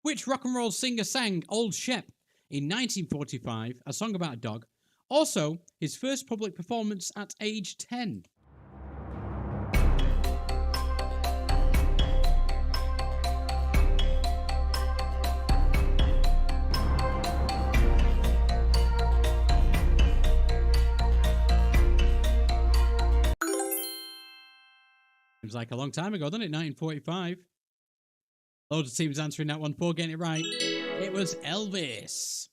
Which rock and roll singer sang Old Shep in 1945, a song about a dog? Also, his first public performance at age 10. Seems like a long time ago, doesn't it? 1945. Loads of teams answering that one. 4 getting it right. It was Elvis.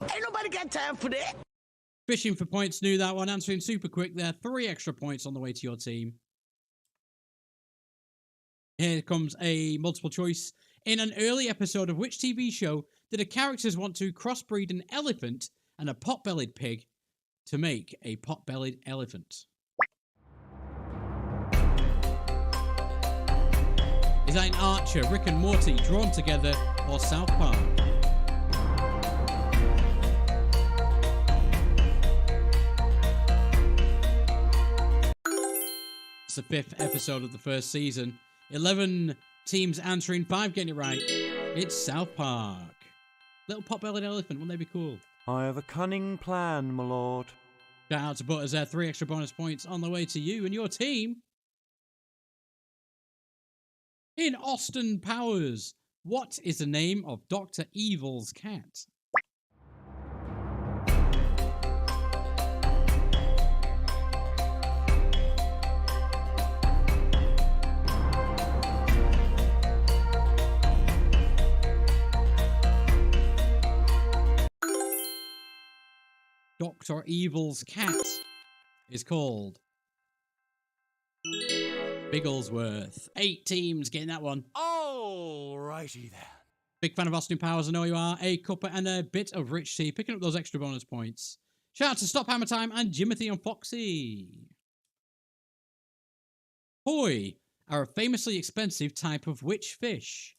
Ain't nobody got time for that. Fishing for points knew that one. Answering super quick there. 3 extra points on the way to your team. Here comes a multiple choice. In an early episode of which TV show did the characters want to crossbreed an elephant and a pot-bellied pig to make a pot-bellied elephant? Is that in Archer, Rick and Morty, Drawn Together, or South Park? It's the 5th episode of the first season. 11 teams answering, 5 getting it right. It's South Park. Little pot-bellied elephant, wouldn't they be cool? I have a cunning plan, my lord. Shout out to Butters there, 3 extra bonus points on the way to you and your team. In Austin Powers, what is the name of Dr. Evil's cat? Dr. Evil's cat is called Bigglesworth. 8 teams getting that one. Alrighty then. Big fan of Austin Powers, I know you are. A cuppa and a bit of rich tea. Picking up those extra bonus points. Shout out to Stop Hammer Time and Jimothy and Foxy. Koi are a famously expensive type of which fish?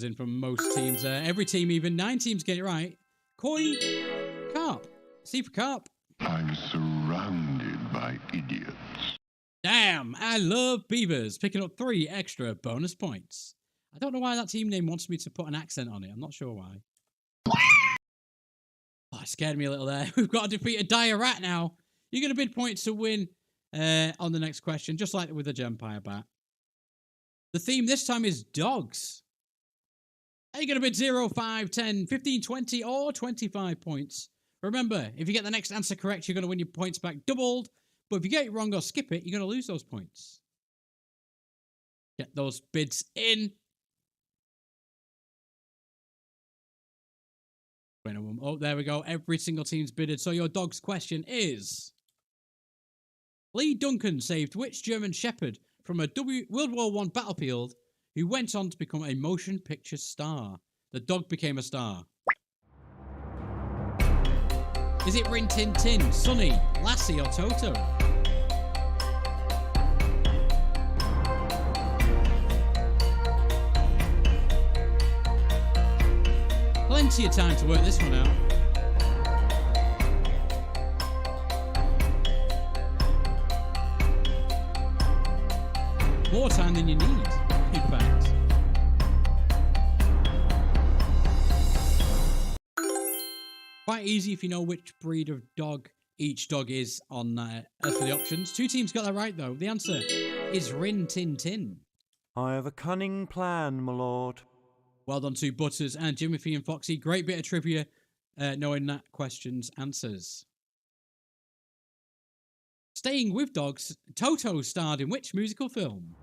In from most teams there. Every team, even 9 teams get it right. Koi, carp. C for carp. I'm surrounded by idiots. Damn, I love beavers. Picking up 3 extra bonus points. I don't know why that team name wants me to put an accent on it. I'm not sure why. Oh, it scared me a little there. We've got to defeat a dire rat now. You're going to bid points to win on the next question, just like with the Gempire bat. The theme this time is dogs. Are you going to bid 0, 5, 10, 15, 20, or 25 points? Remember, if you get the next answer correct, you're going to win your points back doubled. But if you get it wrong or skip it, you're going to lose those points. Get those bids in. Oh, there we go. Every single team's bidded. So your dog's question is... Lee Duncan saved which German shepherd from a World War I battlefield who went on to become a motion picture star? The dog became a star. Is it Rin Tin Tin, Sonny, Lassie, or Toto? Plenty of time to work this one out. More time than you need. In fact. Quite easy if you know which breed of dog each dog is on for the options. 2 teams got that right though. The answer is Rin Tin Tin. I have a cunning plan, my lord. Well done to Butters and Jimothy and Foxy. Great bit of trivia knowing that question's answers. Staying with dogs, Toto starred in which musical film?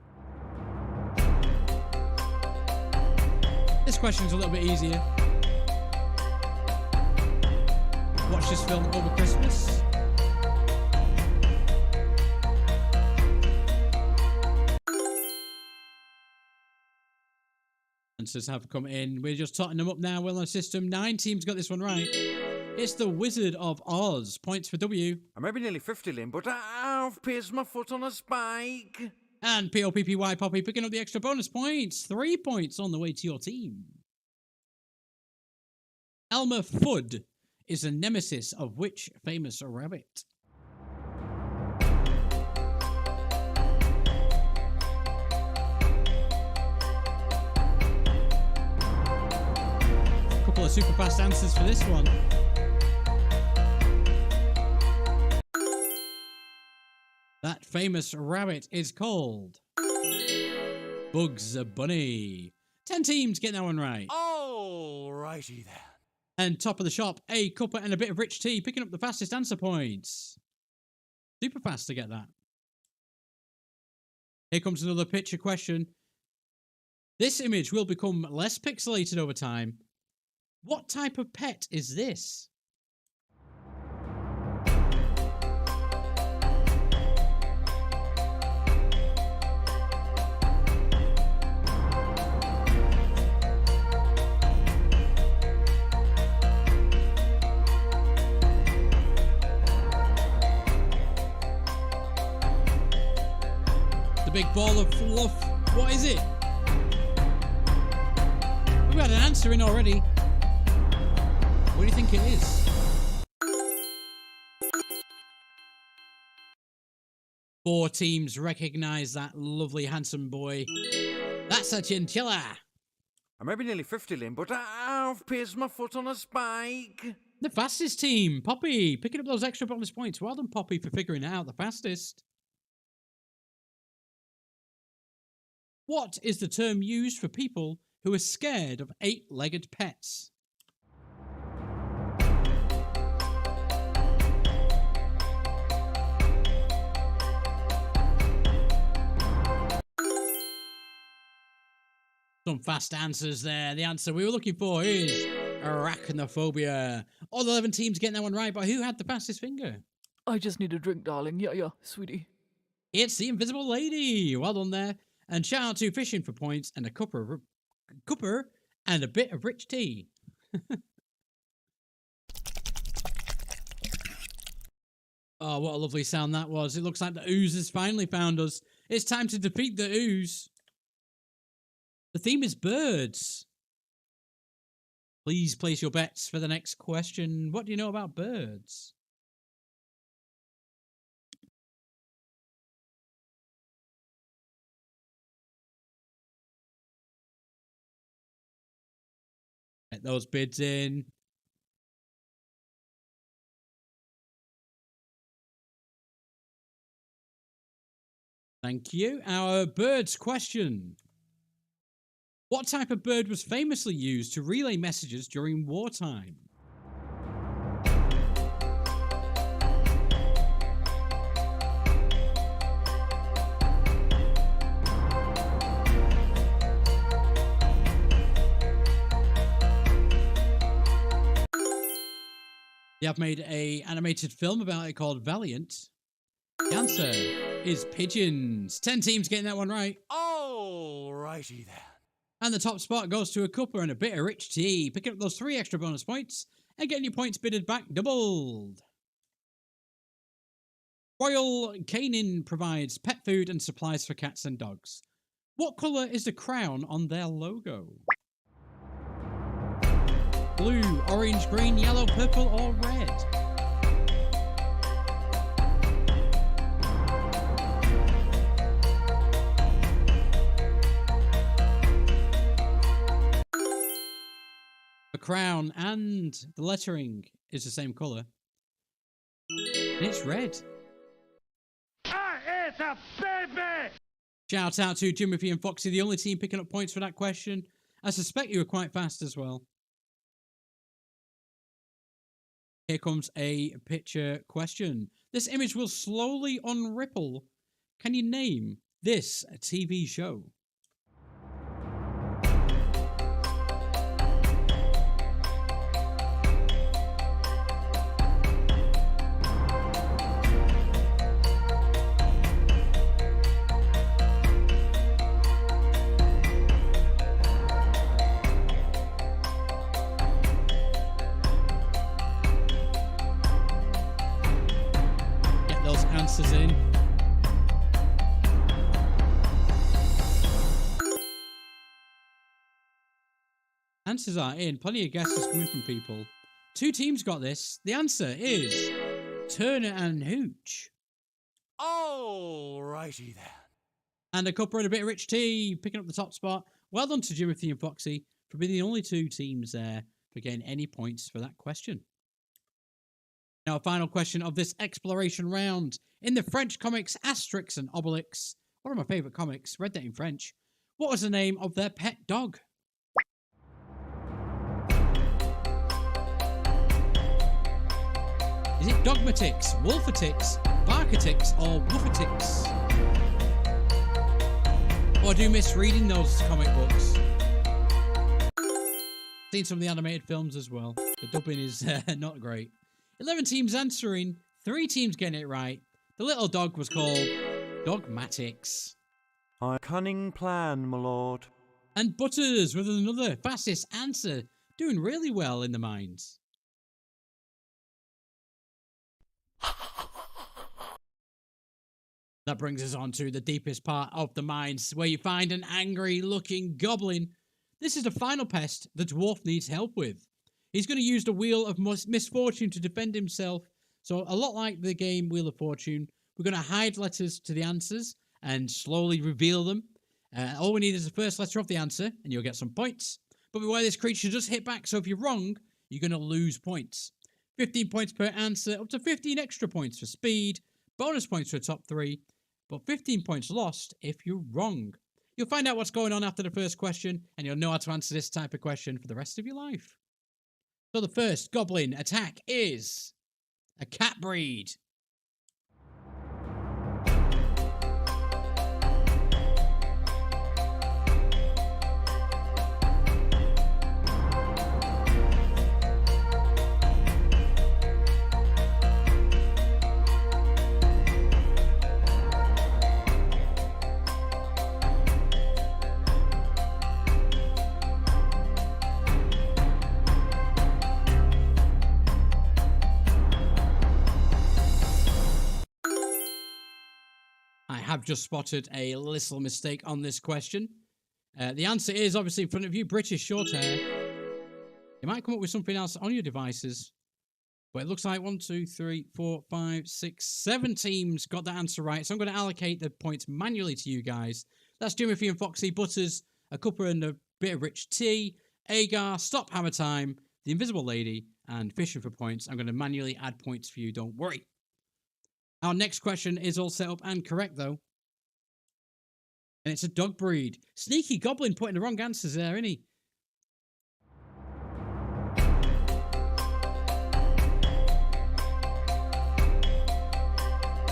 This question's a little bit easier. Watch this film over Christmas. Answers have come in. We're just totting them up now. Well, on our system, 9 teams got this one right. It's the Wizard of Oz. Points for W. I may be nearly 50, Lynn, but I've placed my foot on a spike. And P-O-P-P-Y Poppy picking up the extra bonus points. 3 points on the way to your team. Elmer Fudd is the nemesis of which famous rabbit? Couple of super fast answers for this one. That famous rabbit is called Bugs Bunny. 10 teams getting that one right. Alrighty then. And top of the shop, a cuppa and a bit of rich tea, picking up the fastest answer points. Super fast to get that. Here comes another picture question. This image will become less pixelated over time. What type of pet is this? The big ball of fluff. What is it? We've had an answer in already. What do you think it is? 4 teams recognise that lovely, handsome boy. That's a chinchilla. I may be nearly 50, Lynn, but I've placed my foot on a spike. The fastest team, Poppy, picking up those extra bonus points. Well done, Poppy, for figuring it out the fastest. What is the term used for people who are scared of 8-legged pets? Some fast answers there. The answer we were looking for is arachnophobia. All 11 teams getting that one right, but who had the fastest finger? I just need a drink, darling. Yeah, sweetie. It's the Invisible Lady. Well done there. And shout out to Fishing for points and a cuppa and a bit of rich tea. Oh, what a lovely sound that was. It looks like the ooze has finally found us. It's time to defeat the ooze. The theme is birds. Please place your bets for the next question. What do you know about birds? Get those bids in. Thank you. Our birds question. What type of bird was famously used to relay messages during wartime? They have made an animated film about it called Valiant. The answer is pigeons. 10 teams getting that one right. Alrighty then. And the top spot goes to a cuppa and a bit of rich tea, picking up those 3 extra bonus points and getting your points bidded back doubled. Royal Canin provides pet food and supplies for cats and dogs. What colour is the crown on their logo? Blue, orange, green, yellow, purple, or red? The crown and the lettering is the same colour. And it's red. It's a baby! Shout out to Jimothy and Foxy, the only team picking up points for that question. I suspect you were quite fast as well. Here comes a picture question. This image will slowly unripple. Can you name this TV show? answers in. Answers are in. Plenty of guesses coming from people. 2 teams got this. The answer is Turner and Hooch. Alrighty then. And a cuppa and a bit of rich tea, picking up the top spot. Well done to Jimothy and Foxy for being the only 2 teams there for getting any points for that question. Now, final question of this exploration round. In the French comics Asterix and Obelix, one of my favourite comics, read that in French, what was the name of their pet dog? Is it Dogmatix, Wolfatix, Barkatix, or Woofatix? Oh, I do miss reading those comic books. Seen some of the animated films as well. The dubbing is not great. 11 teams answering, 3 teams getting it right. The little dog was called Dogmatix. A cunning plan, my lord. And Butters with another fastest answer, doing really well in the mines. That brings us on to the deepest part of the mines, where you find an angry-looking goblin. This is the final pest the dwarf needs help with. He's going to use the Wheel of Misfortune to defend himself. So a lot like the game Wheel of Fortune, we're going to hide letters to the answers and slowly reveal them. All we need is the first letter of the answer, and you'll get some points. But beware, this creature does hit back, so if you're wrong, you're going to lose points. 15 points per answer, up to 15 extra points for speed, bonus points for the top 3, but 15 points lost if you're wrong. You'll find out what's going on after the first question, and you'll know how to answer this type of question for the rest of your life. So the first goblin attack is a cat breed. Have just spotted a little mistake on this question. The answer is obviously in front of you, British short hair. You might come up with something else on your devices, but it looks like 1, 2, 3, 4, 5, 6, 7 teams got that answer right. So I'm going to allocate the points manually to you guys. That's Jimothy and Foxy, Butters, a cuppa and a bit of rich tea, Agar, Stop Hammer Time, The Invisible Lady, and Fishing for Points. I'm going to manually add points for you, don't worry. Our next question is all set up and correct, though. And it's a dog breed. Sneaky goblin putting the wrong answers there, isn't he?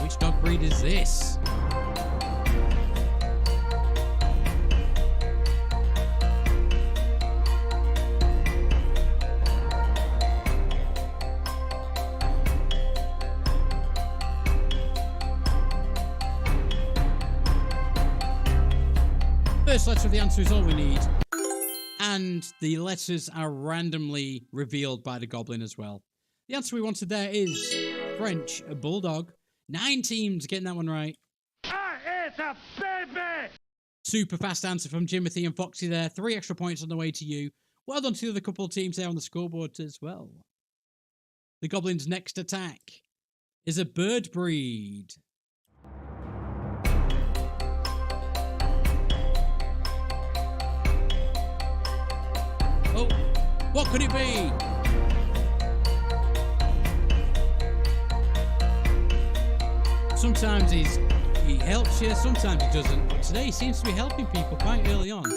Which dog breed is this? First letter of the answer is all we need. And the letters are randomly revealed by the goblin as well. The answer we wanted there is French bulldog. 9 teams getting that one right. It's a baby! Super fast answer from Jimothy and Foxy there. 3 extra points on the way to you. Well done to the other couple of teams there on the scoreboard as well. The goblin's next attack is a bird breed. Oh, what could it be? Sometimes he helps you, sometimes he doesn't. But today he seems to be helping people quite early on.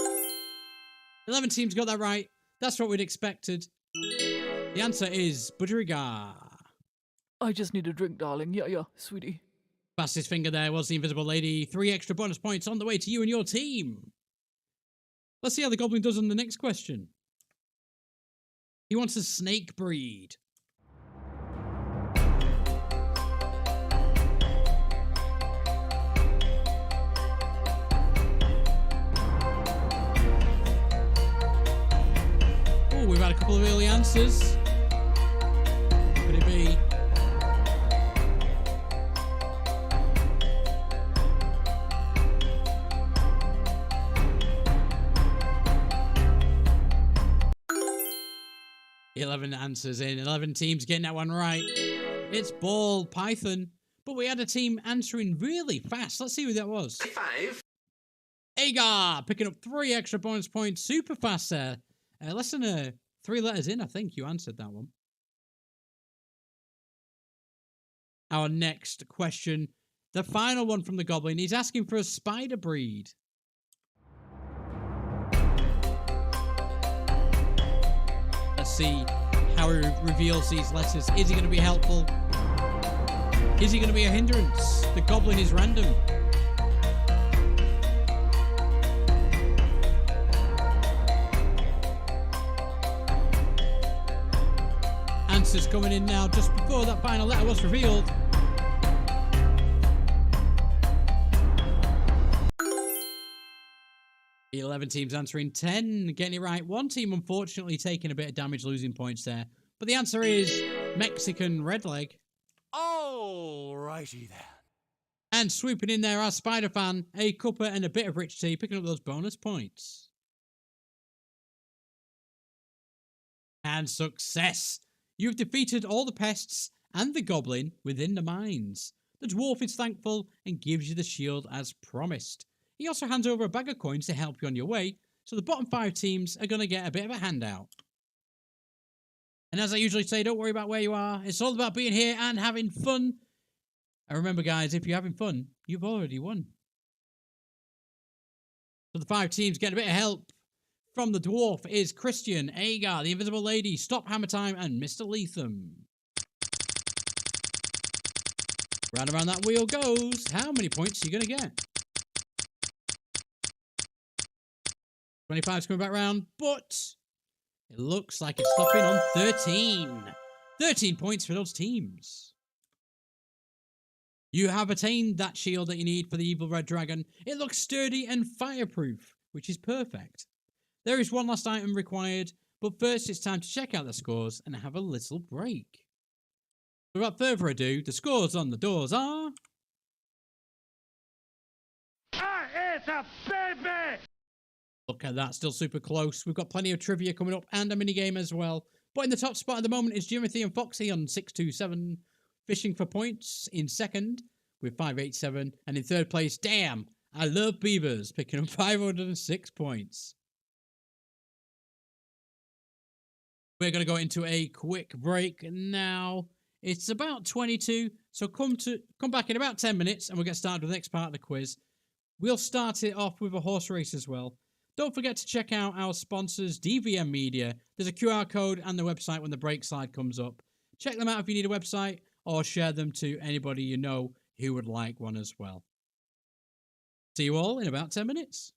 11 teams got that right. That's what we'd expected. The answer is Budgerigar. I just need a drink, darling. Yeah, sweetie. Fastest finger there was the Invisible Lady. 3 extra bonus points on the way to you and your team. Let's see how the goblin does on the next question. He wants a snake breed. Oh, we've had a couple of early answers. What could it be? 11 answers in. 11 teams getting that one right. It's ball python. But we had a team answering really fast. Let's see who that was. 5. Agar picking up 3 extra bonus points. Super fast there. Less than 3 letters in, I think you answered that one. Our next question. The final one from the Goblin. He's asking for a spider breed. Let's see how he reveals these letters. Is he going to be helpful? Is he going to be a hindrance? The Goblin is random. Answers coming in now just before that final letter was revealed. The 11 teams answering 10, getting it right. One team unfortunately taking a bit of damage, losing points there. But the answer is Mexican Redleg. Alrighty then. And swooping in there, our Spider fan, a cuppa and a bit of rich tea, picking up those bonus points. And success! You've defeated all the pests and the Goblin within the mines. The dwarf is thankful and gives you the shield as promised. He also hands over a bag of coins to help you on your way, so the bottom 5 teams are going to get a bit of a handout. And as I usually say, don't worry about where you are. It's all about being here and having fun. And remember, guys, if you're having fun, you've already won. So the 5 teams get a bit of help. From the dwarf is Christian, Agar, the Invisible Lady, Stop Hammer Time, and Mr. Lethem. Round around that wheel goes. How many points are you going to get? 25's coming back round, but it looks like it's stopping on 13. 13 points for those teams. You have attained that shield that you need for the evil red dragon. It looks sturdy and fireproof, which is perfect. There is one last item required, but first it's time to check out the scores and have a little break. Without further ado, the scores on the doors are... It's a baby! Look at that, still super close. We've got plenty of trivia coming up and a minigame as well. But in the top spot at the moment is Jimothy and Foxy on 627, fishing for points in second with 587. And in third place, Damn, I Love Beavers, picking up 506 points. We're going to go into a quick break now. It's about 22, so come back in about 10 minutes and we'll get started with the next part of the quiz. We'll start it off with a horse race as well. Don't forget to check out our sponsors, DVM Media. There's a QR code and the website when the break slide comes up. Check them out if you need a website or share them to anybody you know who would like one as well. See you all in about 10 minutes.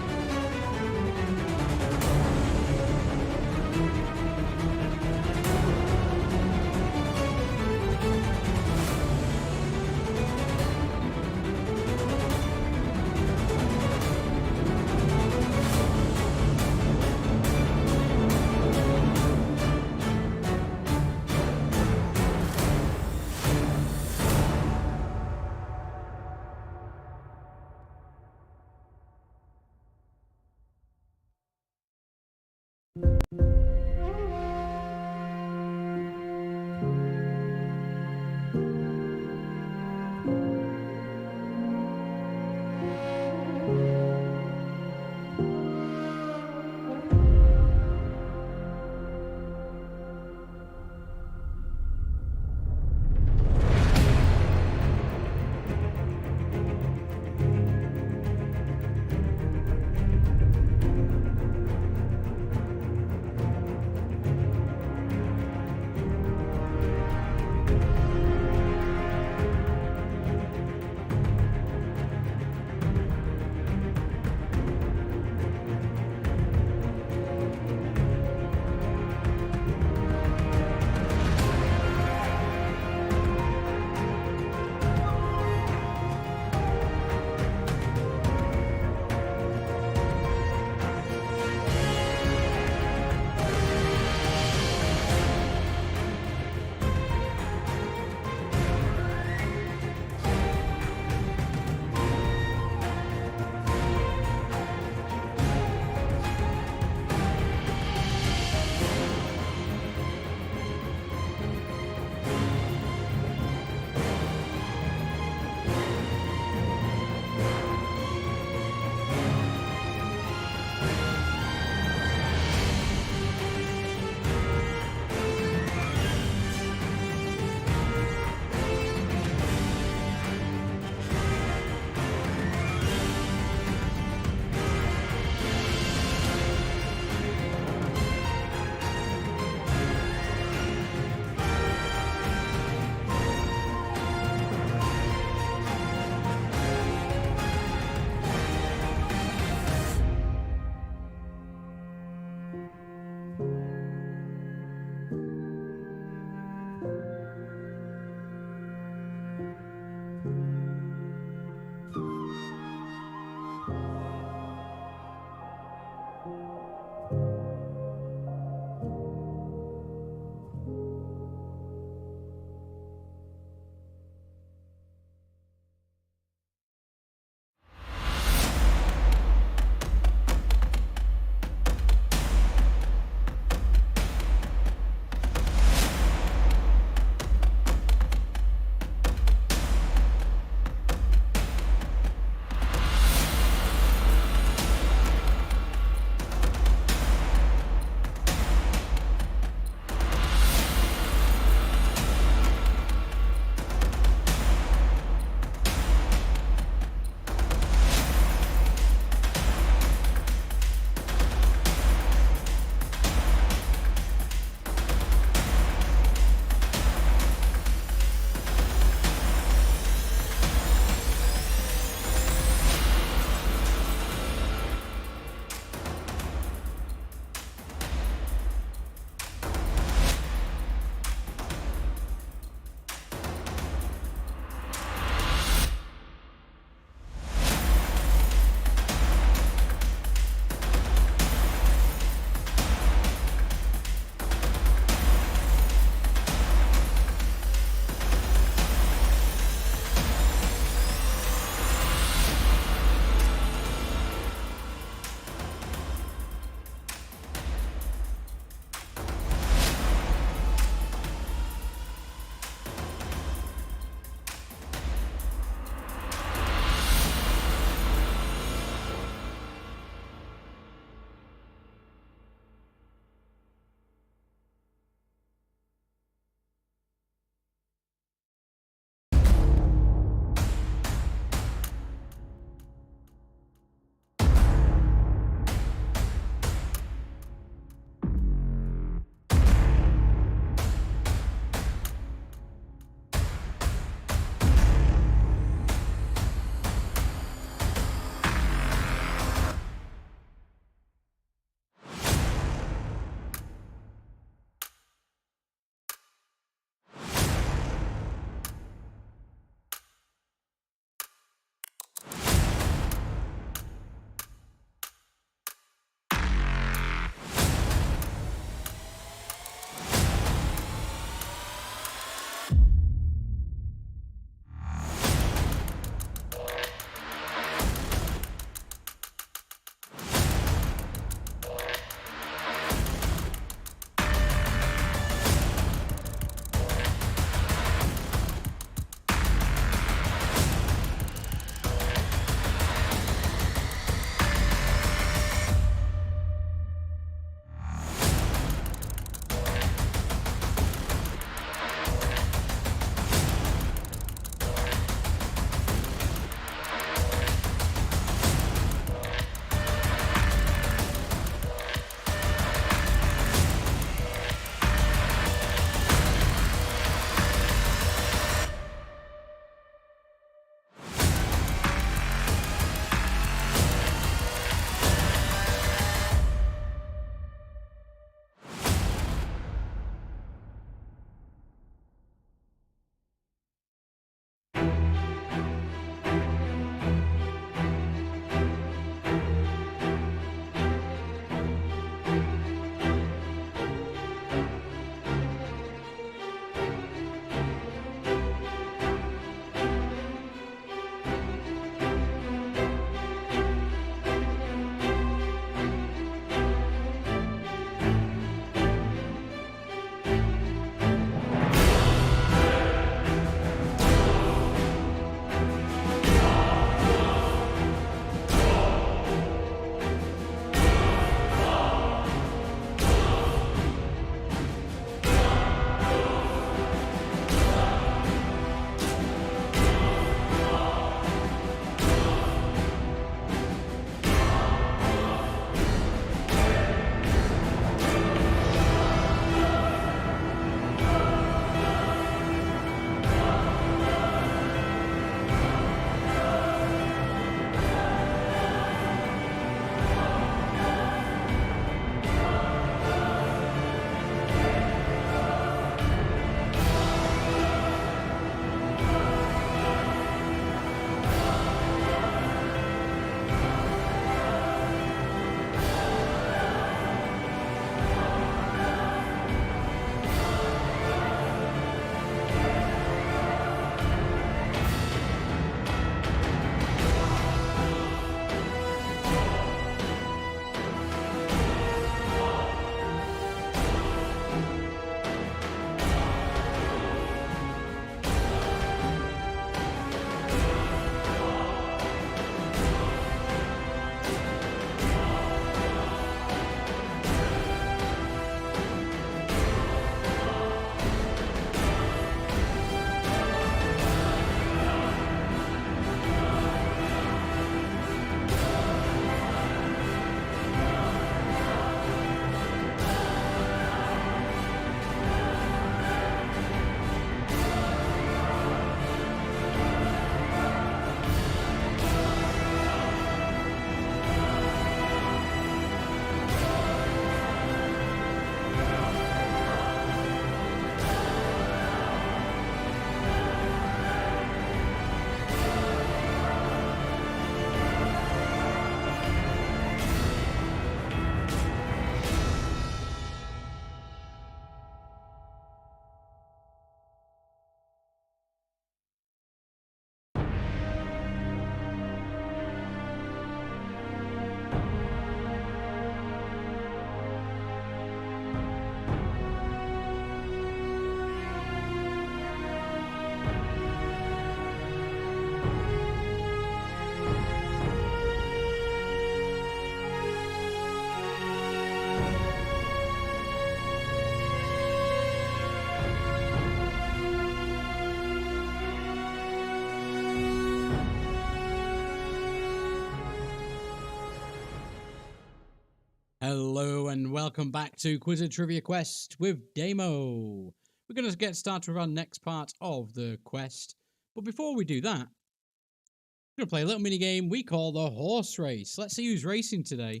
Hello and welcome back to Quizzard Trivia Quest with Daimo. We're going to get started with our next part of the quest. But before we do that, we're going to play a little mini game we call the horse race. Let's see who's racing today.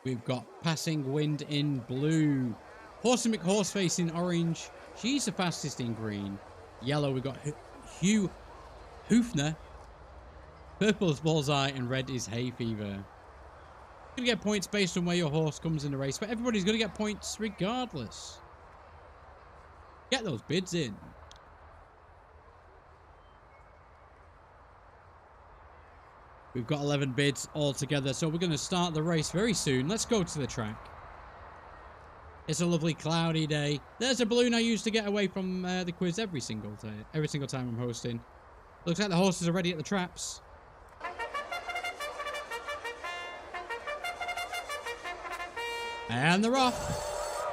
We've got Passing Wind in blue. Horsey McHorseface in orange. She's the fastest in green. Yellow, we've got Hugh Hoofner. Purple is Bullseye and red is Hay Fever. You're going to get points based on where your horse comes in the race, but everybody's going to get points regardless. Get those bids in. We've got 11 bids all together, so we're going to start the race very soon. Let's go to the track. It's a lovely cloudy day. There's a balloon I use to get away from the quiz every single time I'm hosting. Looks like the horses are ready at the traps. And they're off.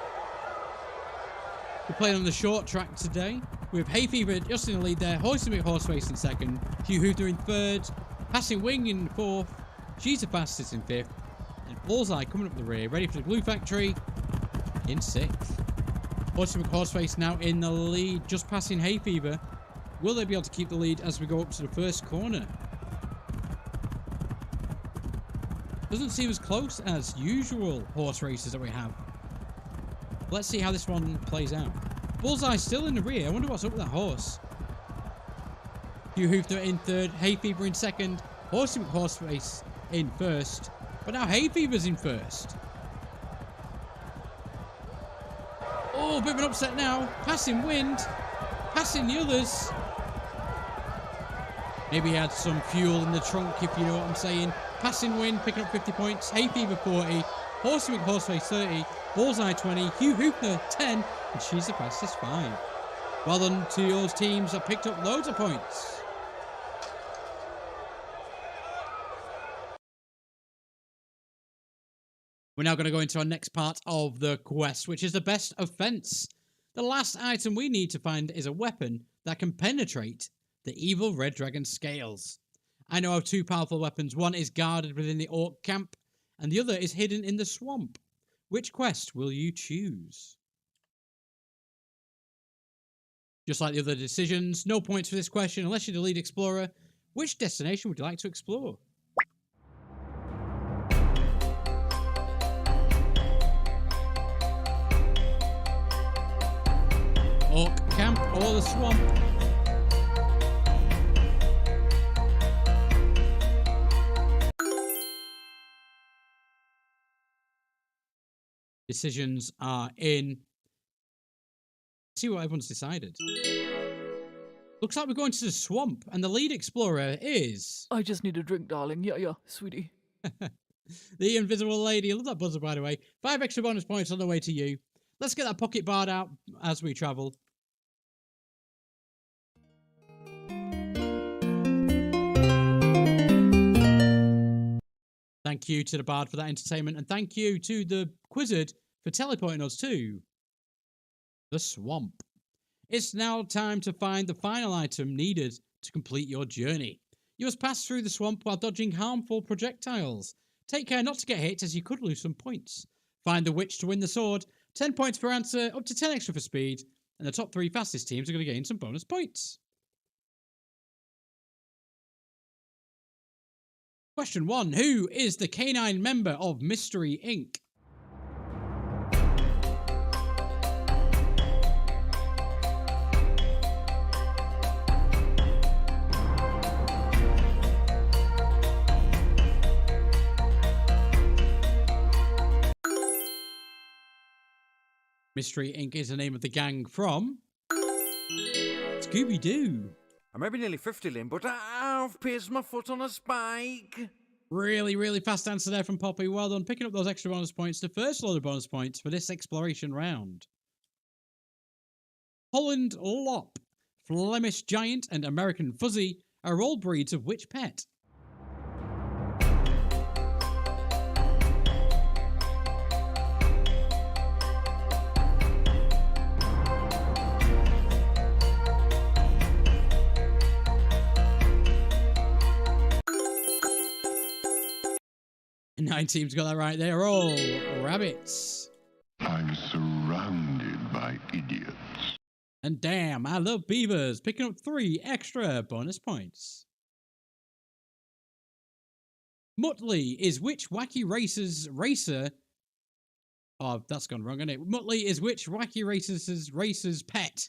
We're playing on the short track today. We have Hay Fever just in the lead there. Horsey McHorseface in second. Hugh Hoofner in third. Passing Wing in fourth. She's the fastest in fifth. And Bullseye coming up the rear. Ready for the Glue Factory in sixth. Horsey McHorseface now in the lead. Just passing Hay Fever. Will they be able to keep the lead as we go up to the first corner? Doesn't seem as close as usual horse races that we have. Let's see how this one plays out. Bullseye still in the rear. I wonder what's up with that horse. Hugh Hoofner in third. Hay Fever in second. Horsey McHorseface in first. But now Hay Fever's in first. Oh, a bit of an upset now. Passing Wind. Passing the others. Maybe he had some fuel in the trunk, if you know what I'm saying. Passing Wind, picking up 50 points. Hay Fever 40. Horsey McHorseface 30. Bullseye 20. Hugh Hoofner 10. And she's the fastest 5. Well done to those teams that picked up loads of points. We're now going to go into our next part of the quest, which is the best offense. The last item we need to find is a weapon that can penetrate the evil red dragon scales. I know of two powerful weapons. One is guarded within the orc camp, and the other is hidden in the swamp. Which quest will you choose? Just like the other decisions, no points for this question unless you're the lead explorer. Which destination would you like to explore? Orc camp or the swamp? Decisions are in. Let's see what everyone's decided. Looks like we're going to the swamp, and the lead explorer is... I just need a drink, darling. Yeah, sweetie. The invisible lady. I love that buzzer, by the way. 5 extra bonus points on the way to you. Let's get that pocket bard out as we travel. Thank you to the bard for that entertainment, and thank you to the Quizzard for teleporting us to the swamp. It's now time to find the final item needed to complete your journey. You must pass through the swamp while dodging harmful projectiles. Take care not to get hit, as you could lose some points. Find the witch to win the sword. 10 points per answer, up to 10 extra for speed, and the top 3 fastest teams are going to gain some bonus points. Question 1. Who is the canine member of Mystery Inc.? Mystery Inc. is the name of the gang from Scooby-Doo. I may be nearly 50, Lynn, but I've pierced my foot on a spike. Really, really fast answer there from Poppy. Well done. Picking up those extra bonus points. The first load of bonus points for this exploration round. Holland Lop, Flemish Giant, and American Fuzzy are all breeds of which pet? 9 teams got that right. They're all rabbits. I'm surrounded by idiots. And damn, I love beavers. Picking up 3 extra bonus points. Muttley is which wacky racer? Oh, that's gone wrong, isn't it? Muttley is which wacky racer's pet?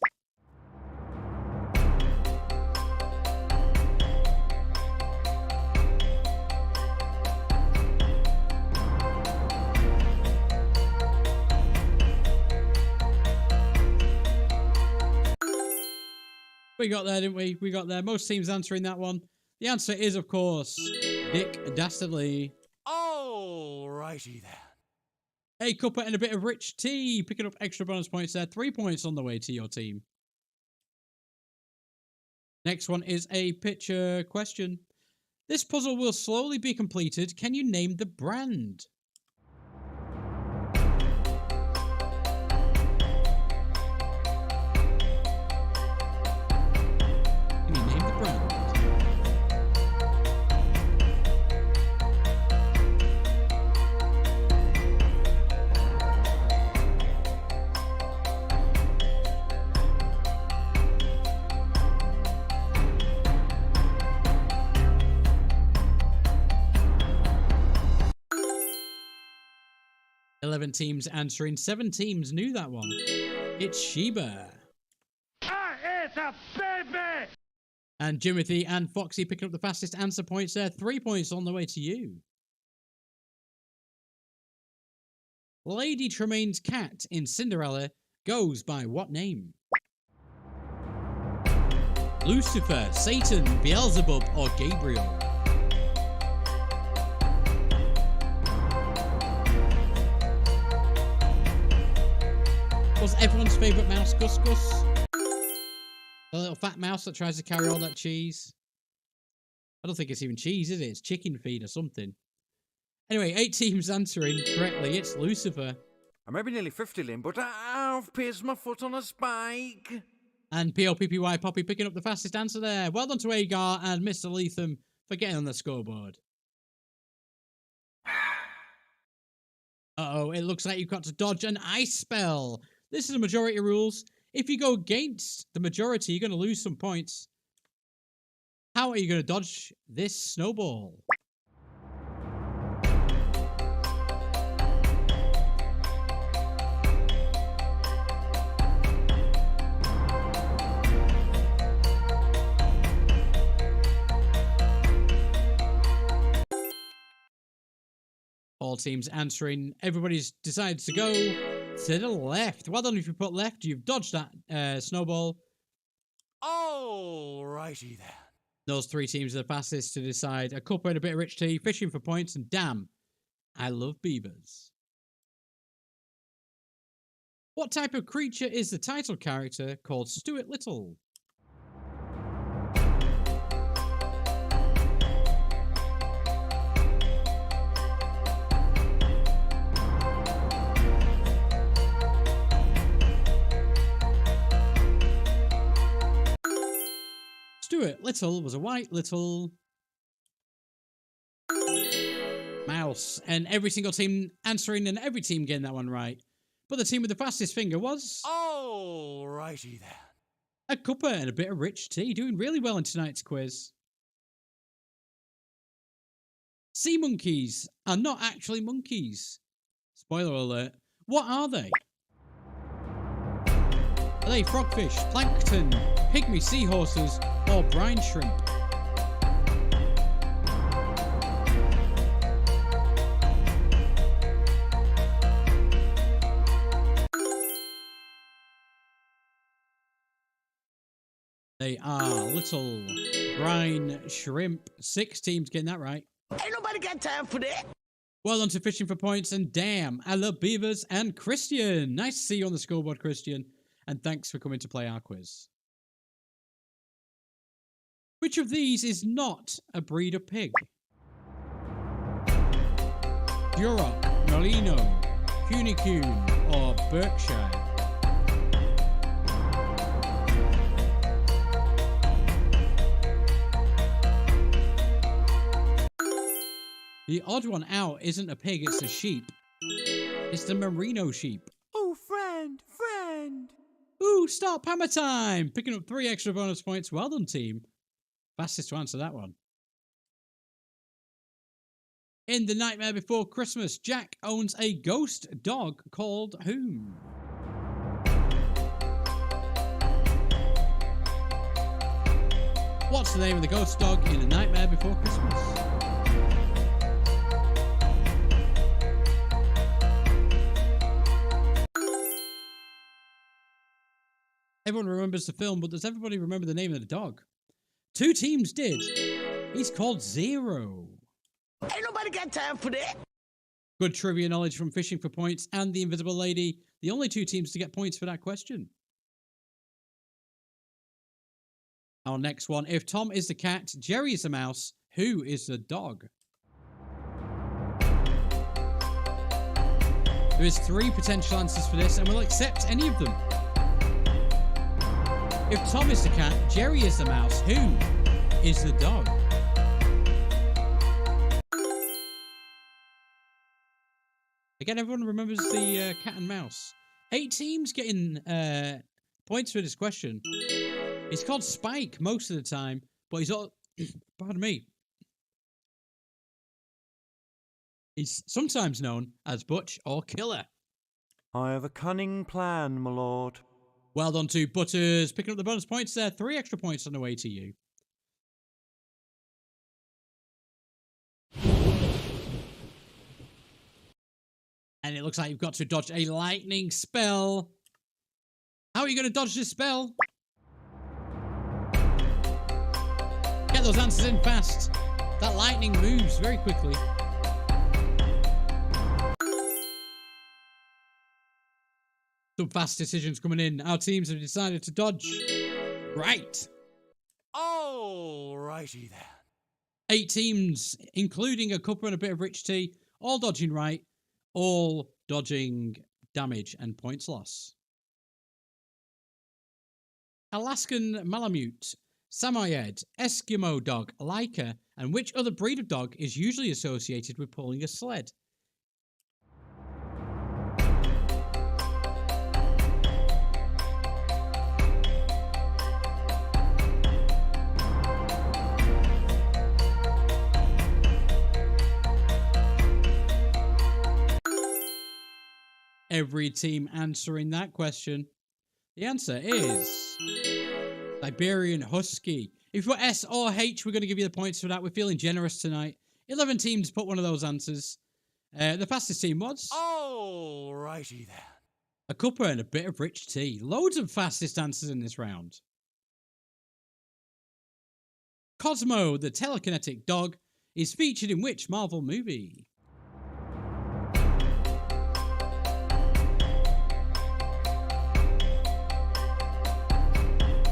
We got there, didn't we? We got there. Most teams answering that one. The answer is, of course, Dick Dastardly. Alrighty then. A cuppa and a bit of rich tea. Picking up extra bonus points there. 3 points on the way to your team. Next one is a picture question. This puzzle will slowly be completed. Can you name the brand? Can you name the brand? Teams answering. 7 teams knew that one. It's Sheba. It's a baby! And Jimothy and Foxy picking up the fastest answer points there. 3 points on the way to you. Lady Tremaine's cat in Cinderella goes by what name? Lucifer, Satan, Beelzebub, or Gabriel? Was everyone's favourite mouse Gus Gus? The little fat mouse that tries to carry all that cheese. I don't think it's even cheese, is it? It's chicken feed or something. Anyway, 8 teams answering correctly. It's Lucifer. I may be nearly 50, Lynn, but I've placed my foot on a spike. And P-O-P-P-Y Poppy picking up the fastest answer there. Well done to Agar and Mr. Leatham for getting on the scoreboard. Uh-oh, it looks like you've got to dodge an ice spell. This is a majority rules. If you go against the majority, you're going to lose some points. How are you going to dodge this snowball? All teams answering. Everybody's decided to go to the left. Well done if you put left. You've dodged that snowball. Alrighty then. Those 3 teams are the fastest to decide. A cuppa and a bit of rich tea, fishing for points, and damn, I love beavers. What type of creature is the title character called Stuart Little? Stuart Little was a white little mouse. And every single team answering and every team getting that one right. But the team with the fastest finger was... Alrighty then. A cuppa and a bit of rich tea. Doing really well in tonight's quiz. Sea monkeys are not actually monkeys. Spoiler alert. What are they? Are they frogfish, plankton, pygmy seahorses, or brine shrimp? They are little brine shrimp. 6 teams getting that right. Ain't nobody got time for that. Well done to fishing for points, and damn, I love beavers and Christian. Nice to see you on the scoreboard, Christian, and thanks for coming to play our quiz. Which of these is not a breed of pig? Duroc, Merlino, Punicune, or Berkshire? The odd one out isn't a pig, it's a sheep. It's the merino sheep. Oh, friend. Ooh, stop, hammer time! Picking up 3 extra bonus points. Well done, team. Fastest to answer that one. In The Nightmare Before Christmas, Jack owns a ghost dog called whom? What's the name of the ghost dog in The Nightmare Before Christmas? Everyone remembers the film, but does everybody remember the name of the dog? 2 teams did. He's called Zero. Ain't nobody got time for that. Good trivia knowledge from Fishing for Points and The Invisible Lady. The only 2 teams to get points for that question. Our next one. If Tom is the cat, Jerry is the mouse, who is the dog? There is 3 potential answers for this, and we'll accept any of them. If Tom is the cat, Jerry is the mouse, who is the dog? Again, everyone remembers the cat and mouse. 8 teams getting points for this question. It's called Spike most of the time, but he's all... pardon me. He's sometimes known as Butch or Killer. I have a cunning plan, my lord. Well done to Butters. Picking up the bonus points there. 3 extra points on the way to you. And it looks like you've got to dodge a lightning spell. How are you going to dodge this spell? Get those answers in fast. That lightning moves very quickly. Some fast decisions coming in. Our teams have decided to dodge. Right. Alrighty then. 8 teams, including a cuppa and a bit of rich tea, all dodging right, all dodging damage and points loss. Alaskan Malamute, Samoyed, Eskimo dog, Laika, and which other breed of dog is usually associated with pulling a sled? Every team answering that question. The answer is Siberian Husky. If you put S or H, we're going to give you the points for that. We're feeling generous tonight. 11 teams put one of those answers. The fastest team was Alrighty then. a cuppa and a bit of rich tea. Loads of fastest answers in this round. Cosmo, the telekinetic dog, is featured in which Marvel movie?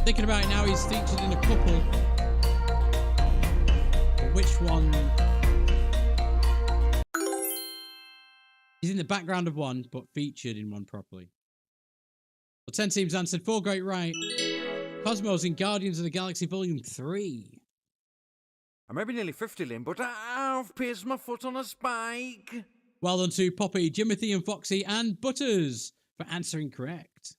Thinking about it now, he's featured in a couple. But which one? He's in the background of one, but featured in one properly. Well, 10 teams answered, 4 got it right. Cosmo's in Guardians of the Galaxy Volume 3. I may be nearly 50, Lynn, but I've pierced my foot on a spike. Well done to Poppy, Jimothy and Foxy and Butters for answering correct.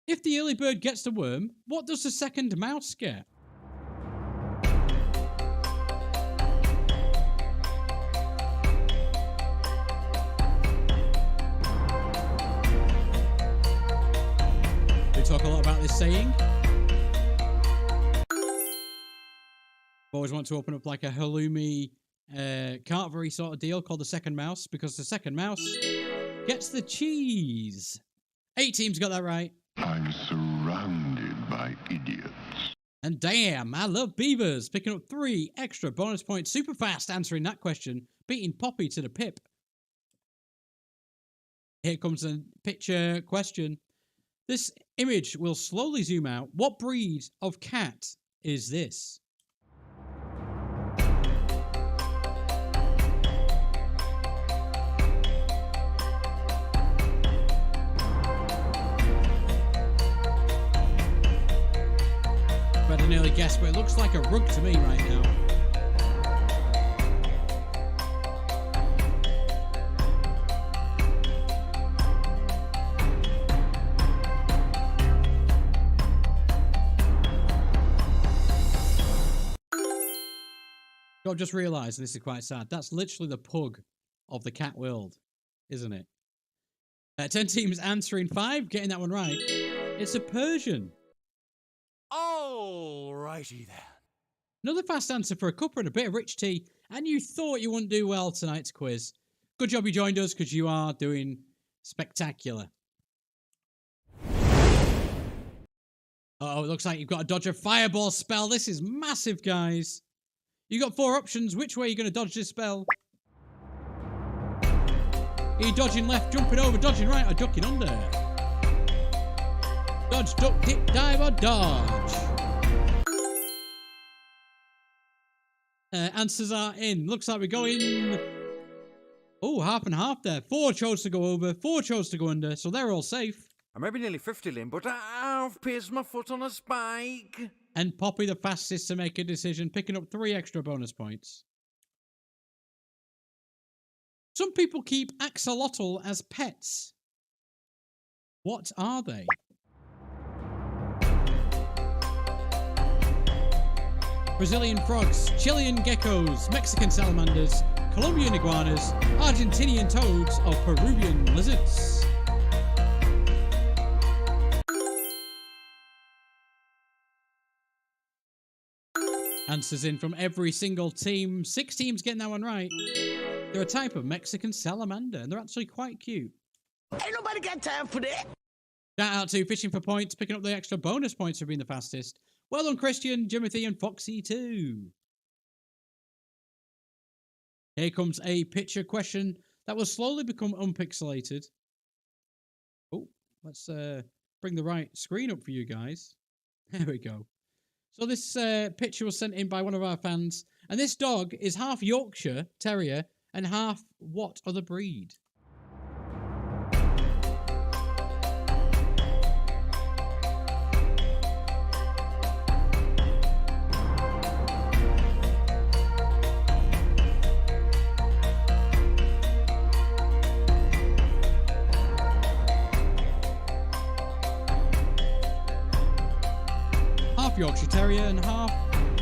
If the early bird gets the worm, what does the second mouse get? We talk a lot about this saying. Always want to open up like a halloumi carvery sort of deal called the second mouse, because the second mouse gets the cheese. 8 teams got that right. I'm surrounded by idiots. And damn, I love beavers. Picking up 3 extra bonus points. Super fast answering that question. Beating Poppy to the pip. Here comes a picture question. This image will slowly zoom out. What breed of cat is this? I nearly guessed, but it looks like a rug to me right now. So I've just realised, and this is quite sad, that's literally the pug of the cat world, isn't it? 10 teams answering, 5 getting that one right. It's a Persian. Alrighty then. Another fast answer for a cuppa and a bit of rich tea, and you thought you wouldn't do well tonight's quiz. Good job you joined us, because you are doing spectacular. Uh-oh, it looks like you've got to dodge a fireball spell. This is massive, guys. You got 4 options. Which way are you going to dodge this spell? Are you dodging left, jumping over, dodging right, or ducking under? Dodge, duck, dip, dive, or dodge? Answers are in. Looks like we're going... Oh, half and half there. 4 chose to go over, 4 chose to go under, so they're all safe. I may be nearly 50, Lynn, but I've placed my foot on a spike. And Poppy the fastest to make a decision, picking up 3 extra bonus points. Some people keep axolotl as pets. What are they? Brazilian frogs, Chilean geckos, Mexican salamanders, Colombian iguanas, Argentinian toads, or Peruvian lizards. Answers in from every single team. 6 teams getting that one right. They're a type of Mexican salamander, and they're actually quite cute. Ain't nobody got time for that. Shout out to Fishing for Points, picking up the extra bonus points for being the fastest. Well done, Christian, Jimothy, and Foxy too. Here comes a picture question that will slowly become unpixelated. Oh, let's bring the right screen up for you guys. There we go. So this picture was sent in by one of our fans, and this dog is half Yorkshire Terrier and half what other breed? Half Yorkshire Terrier and half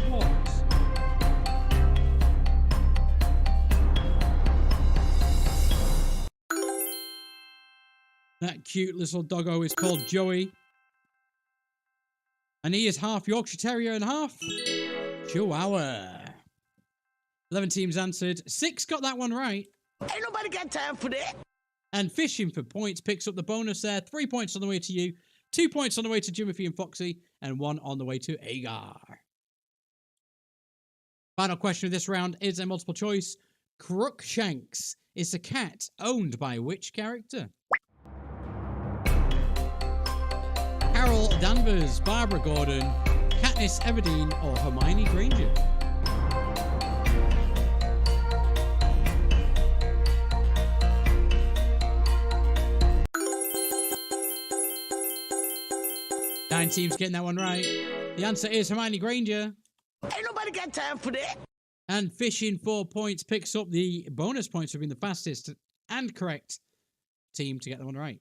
what? That cute little doggo is called Joey. And he is half Yorkshire Terrier and half Chihuahua. 11 teams answered. 6 got that one right. Ain't nobody got time for that. And Fishing for Points picks up the bonus there. 3 points on the way to you. 2 points on the way to Jimothy and Foxy. And 1 on the way to Agar. Final question of this round is a multiple choice. Crookshanks is a cat owned by which character? Carol Danvers, Barbara Gordon, Katniss Everdeen, or Hermione Granger? Nine teams getting that one right. The answer is Hermione Granger. Ain't nobody got time for that. And Fishing for Points picks up the bonus points for being the fastest and correct team to get that one right.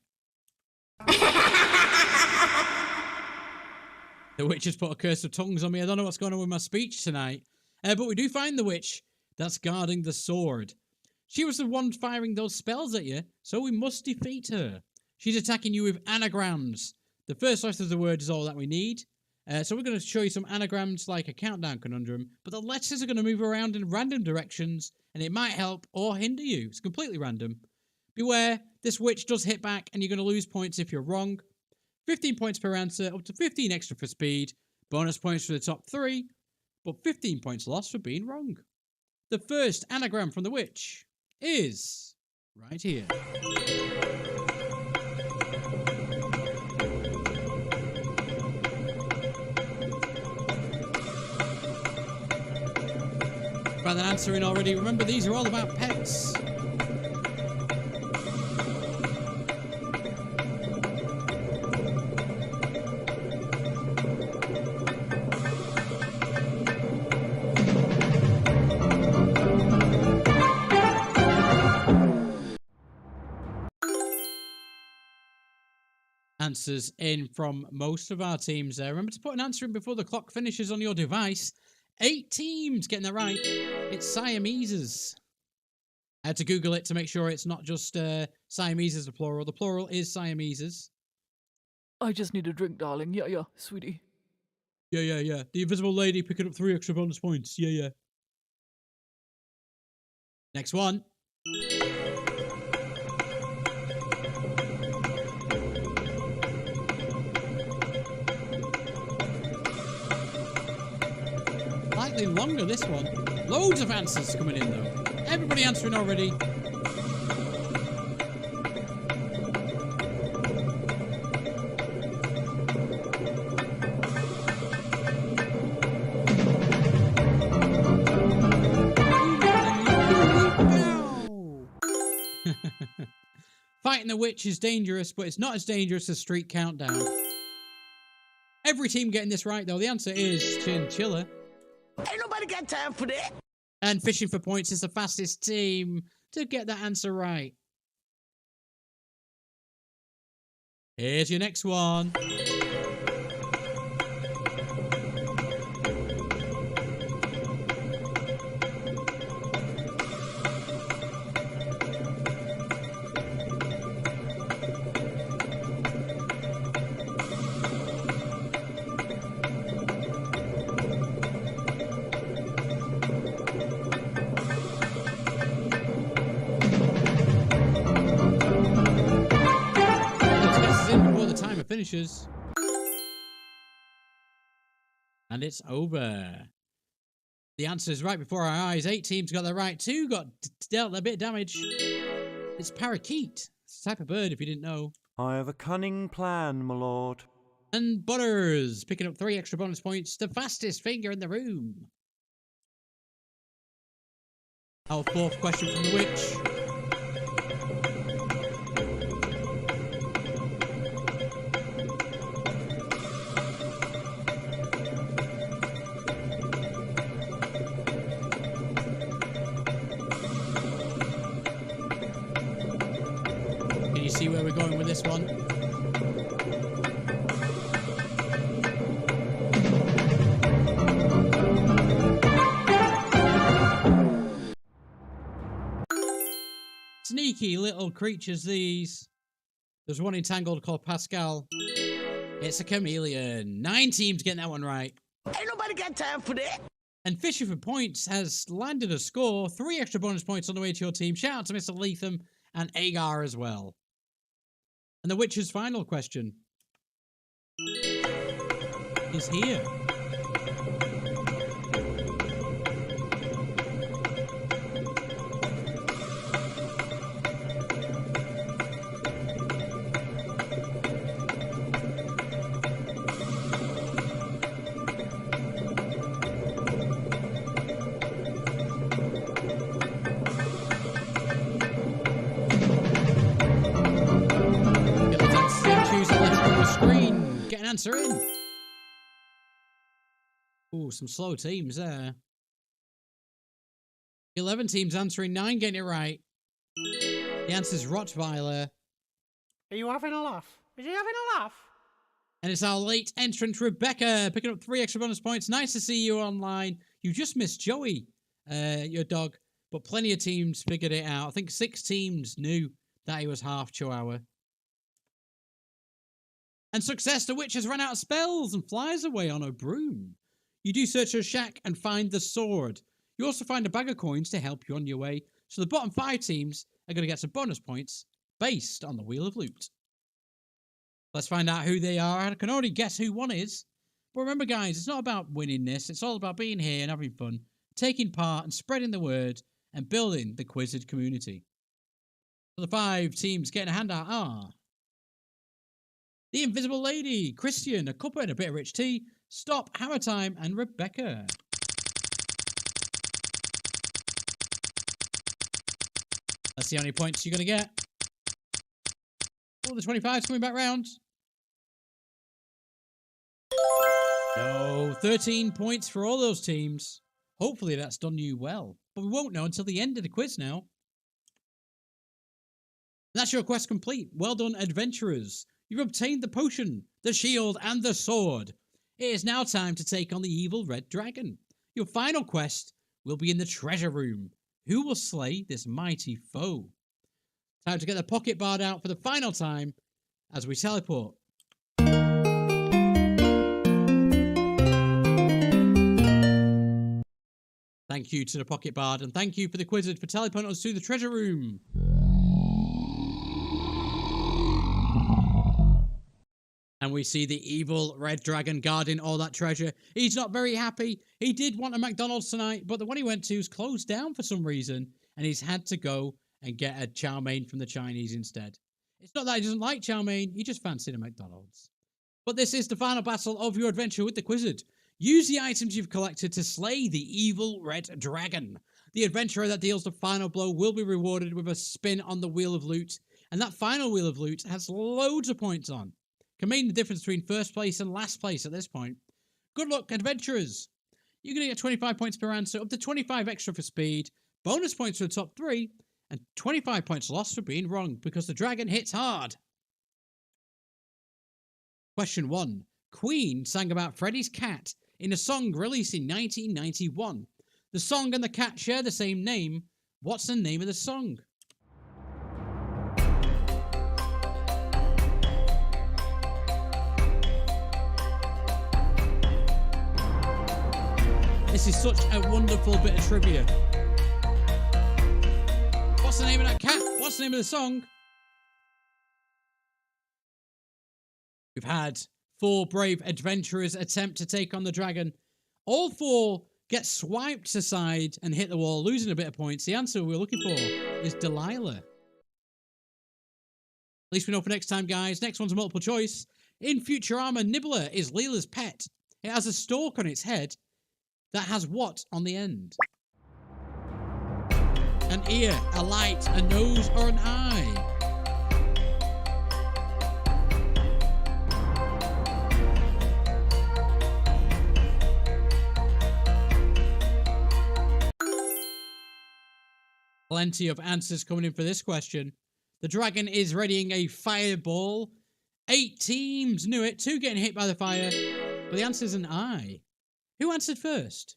The witch has put a curse of tongues on me. I don't know what's going on with my speech tonight. But we do find the witch that's guarding the sword. She was the one firing those spells at you, so we must defeat her. She's attacking you with anagrams. The first letter of the word is all that we need. So we're going to show you some anagrams like a countdown conundrum, but the letters are going to move around in random directions, and it might help or hinder you. It's completely random. Beware, this witch does hit back, and you're going to lose points if you're wrong. 15 points per answer, up to 15 extra for speed. Bonus points for the top 3, but 15 points lost for being wrong. The first anagram from the witch is right here. Rather than answering already, remember these are all about pets. Answers in from most of our teams there. Remember to put an answer in before the clock finishes on your device. 8 teams getting that right. It's Siameses. I had to Google it to make sure it's not just Siameses, the plural. The plural is Siameses. I just need a drink, darling. Yeah, sweetie. Yeah. The invisible lady picking up 3 extra bonus points. Yeah. Next one. Slightly longer, this one. Loads of answers coming in, though. Everybody answering already. Fighting the witch is dangerous, but it's not as dangerous as Street Countdown. Every team getting this right, though. The answer is Chinchilla. Ain't nobody got time for that. And Fishing for Points is the fastest team to get that answer right. Here's your next one. Finishes. And it's over. The answer is right before our eyes. 8 teams got that right. 2 got dealt a bit of damage. It's parakeet. It's a type of bird, if you didn't know. I have a cunning plan, my lord. And Butters picking up 3 extra bonus points. The fastest finger in the room. Our 4th question from the witch. You see where we're going with this one? Sneaky little creatures, these. There's one entangled called Pascal. It's a chameleon. 9 teams getting that one right. Ain't nobody got time for that. And Fishing for Points has landed a score. 3 extra bonus points on the way to your team. Shout out to Mr. Leatham and Agar as well. And the witch's final question is here. Screen. Get an answer in. Ooh, some slow teams there. 11 teams answering, 9 getting it right. The answer's Rottweiler. Are you having a laugh? Is he having a laugh? And it's our late entrant, Rebecca, picking up 3 extra bonus points. Nice to see you online. You just missed Joey, your dog, but plenty of teams figured it out. I think 6 teams knew that he was half Chihuahua. And success, the witch has run out of spells and flies away on a broom. You do search her shack and find the sword. You also find a bag of coins to help you on your way. So the bottom 5 teams are going to get some bonus points based on the Wheel of Loot. Let's find out who they are. I can already guess who one is. But remember, guys, it's not about winning this. It's all about being here and having fun, taking part and spreading the word and building the Quizzard community. So the 5 teams getting a handout are the Invisible Lady, Christian, a cuppa and a bit of rich tea, Stop, Hammer Time, and Rebecca. Let's see how many points you're going to get. Oh, the 25's coming back round. No, 13 points for all those teams. Hopefully that's done you well. But we won't know until the end of the quiz now. That's your quest complete. Well done, adventurers. You've obtained the potion, the shield, and the sword. It is now time to take on the evil red dragon. Your final quest will be in the treasure room. Who will slay this mighty foe? Time to get the pocket bard out for the final time as we teleport. Thank you to the pocket bard, and thank you for the Quizzard for teleporting us to the treasure room. And we see the evil red dragon guarding all that treasure. He's not very happy. He did want a McDonald's tonight, but the one he went to is closed down for some reason, and he's had to go and get a chow mein from the Chinese instead. It's not that he doesn't like chow mein, he just fancied a McDonald's. But this is the final battle of your adventure with the Quizzard. Use the items you've collected to slay the evil red dragon. The adventurer that deals the final blow will be rewarded with a spin on the wheel of loot, and that final wheel of loot has loads of points on. Can mean the difference between first place and last place at this point. Good luck, adventurers! You're going to get 25 points per answer, up to 25 extra for speed, bonus points for the top 3, and 25 points lost for being wrong, because the dragon hits hard. Question 1. Queen sang about Freddy's cat in a song released in 1991. The song and the cat share the same name. What's the name of the song? This is such a wonderful bit of trivia. What's the name of that cat? What's the name of the song? We've had 4 brave adventurers attempt to take on the dragon. All 4 get swiped aside and hit the wall, losing a bit of points. The answer we're looking for is Delilah. At least we know for next time, guys. Next one's a multiple choice. In Futurama, Nibbler is Leela's pet. It has a stalk on its head that has what on the end? An ear, a light, a nose, or an eye? Plenty of answers coming in for this question. The dragon is readying a fireball. 8 teams knew it, 2 getting hit by the fire, but the answer is an eye. Who answered first?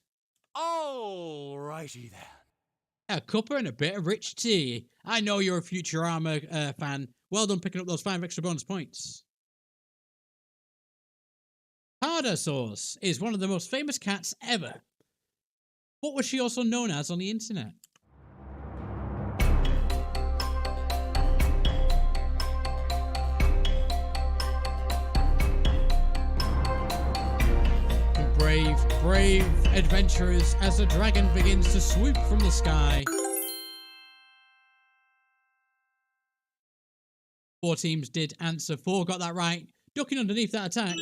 Alrighty then. A cuppa and a bit of rich tea. I know you're a Futurama fan. Well done picking up those 5 extra bonus points. Tardosaurus is one of the most famous cats ever. What was she also known as on the internet? Brave adventurers as the dragon begins to swoop from the sky. 4 teams did answer, 4 got that right. Ducking underneath that attack.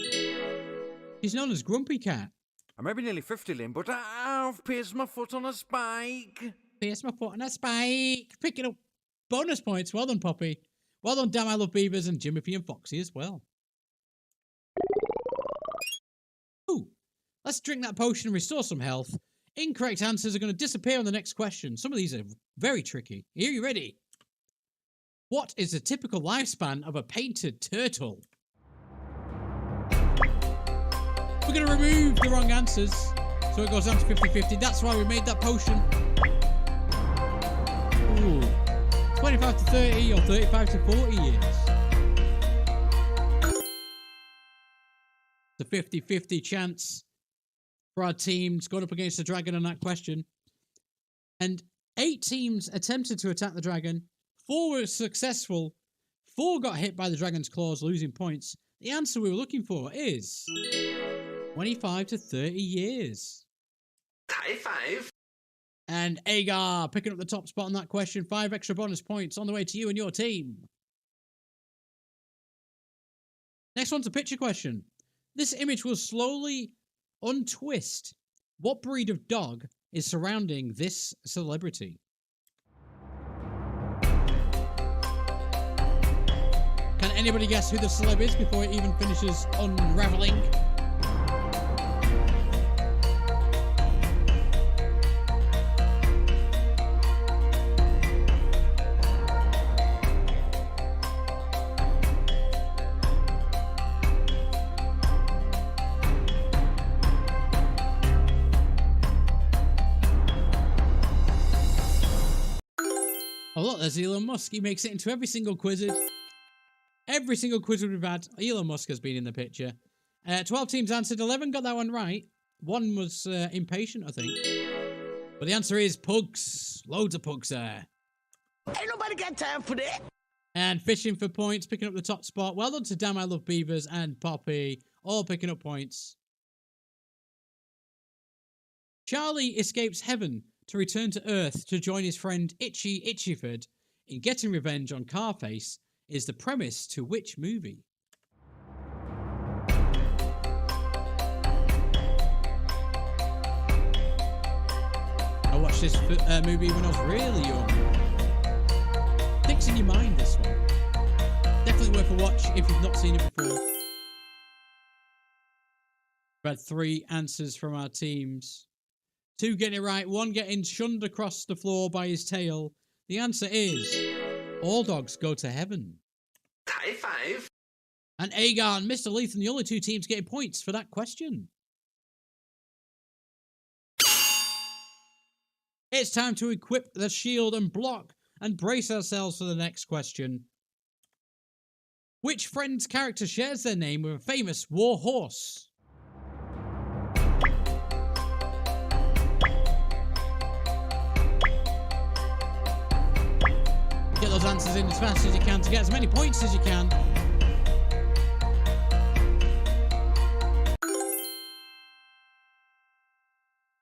He's known as Grumpy Cat. I may be nearly 50, Lynn, but I've pierced my foot on a spike. Pierce my foot on a spike. Picking up bonus points. Well done, Poppy. Well done, Damn I Love Beavers and Jimothy and Foxy as well. Ooh. Let's drink that potion and restore some health. Incorrect answers are going to disappear on the next question. Some of these are very tricky. Are you ready? What is the typical lifespan of a painted turtle? We're going to remove the wrong answers, so it goes down to 50-50. That's why we made that potion. Ooh. 25 to 30 or 35 to 40 years. It's a 50-50 chance for our teams going up against the dragon on that question. And 8 teams attempted to attack the dragon. 4 were successful. 4 got hit by the dragon's claws, losing points. The answer we were looking for is 25 to 30 years. High 5. And Agar picking up the top spot on that question. 5 extra bonus points on the way to you and your team. Next one's a picture question. This image will slowly untwist. What breed of dog is surrounding this celebrity? Can anybody guess who the celeb is before it even finishes unraveling? look, there's Elon Musk. He makes it into every single Quizzard. Every single Quizzard we've had, Elon Musk has been in the picture. 12 teams answered. 11 got that one right. One was impatient, I think. But the answer is pugs. Loads of pugs there. Ain't nobody got time for that. And fishing for points, picking up the top spot. Well done to Damn I Love Beavers and Poppy, all picking up points. Charlie escapes heaven to return to Earth to join his friend Itchy Itchyford in getting revenge on Carface is the premise to which movie? I watched this movie when I was really young. Sticks in your mind, this one. Definitely worth a watch if you've not seen it before. We've had 3 answers from our teams. 2 getting it right, 1 getting shunned across the floor by his tail. The answer is all dogs go to heaven. High five. And Agar and Mr. Lethan, the only 2 teams getting points for that question. It's time to equip the shield and block and brace ourselves for the next question. Which Friends character shares their name with a famous war horse? Get those answers in as fast as you can to get as many points as you can.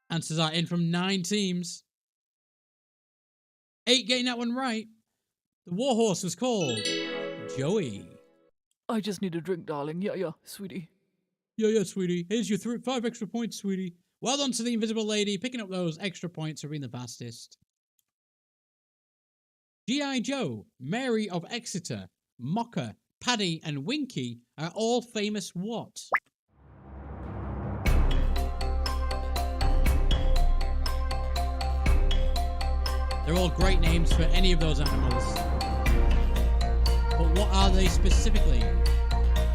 Answers are in from 9 teams. 8 getting that one right. The warhorse was called Joey. I just need a drink, darling. Yeah, sweetie. Yeah, sweetie. Here's your 5 extra points, sweetie. Well done to the invisible lady, picking up those extra points for being the fastest. G.I. Joe, Mary of Exeter, Mocker, Paddy and Winky are all famous what? They're all great names for any of those animals. But what are they specifically?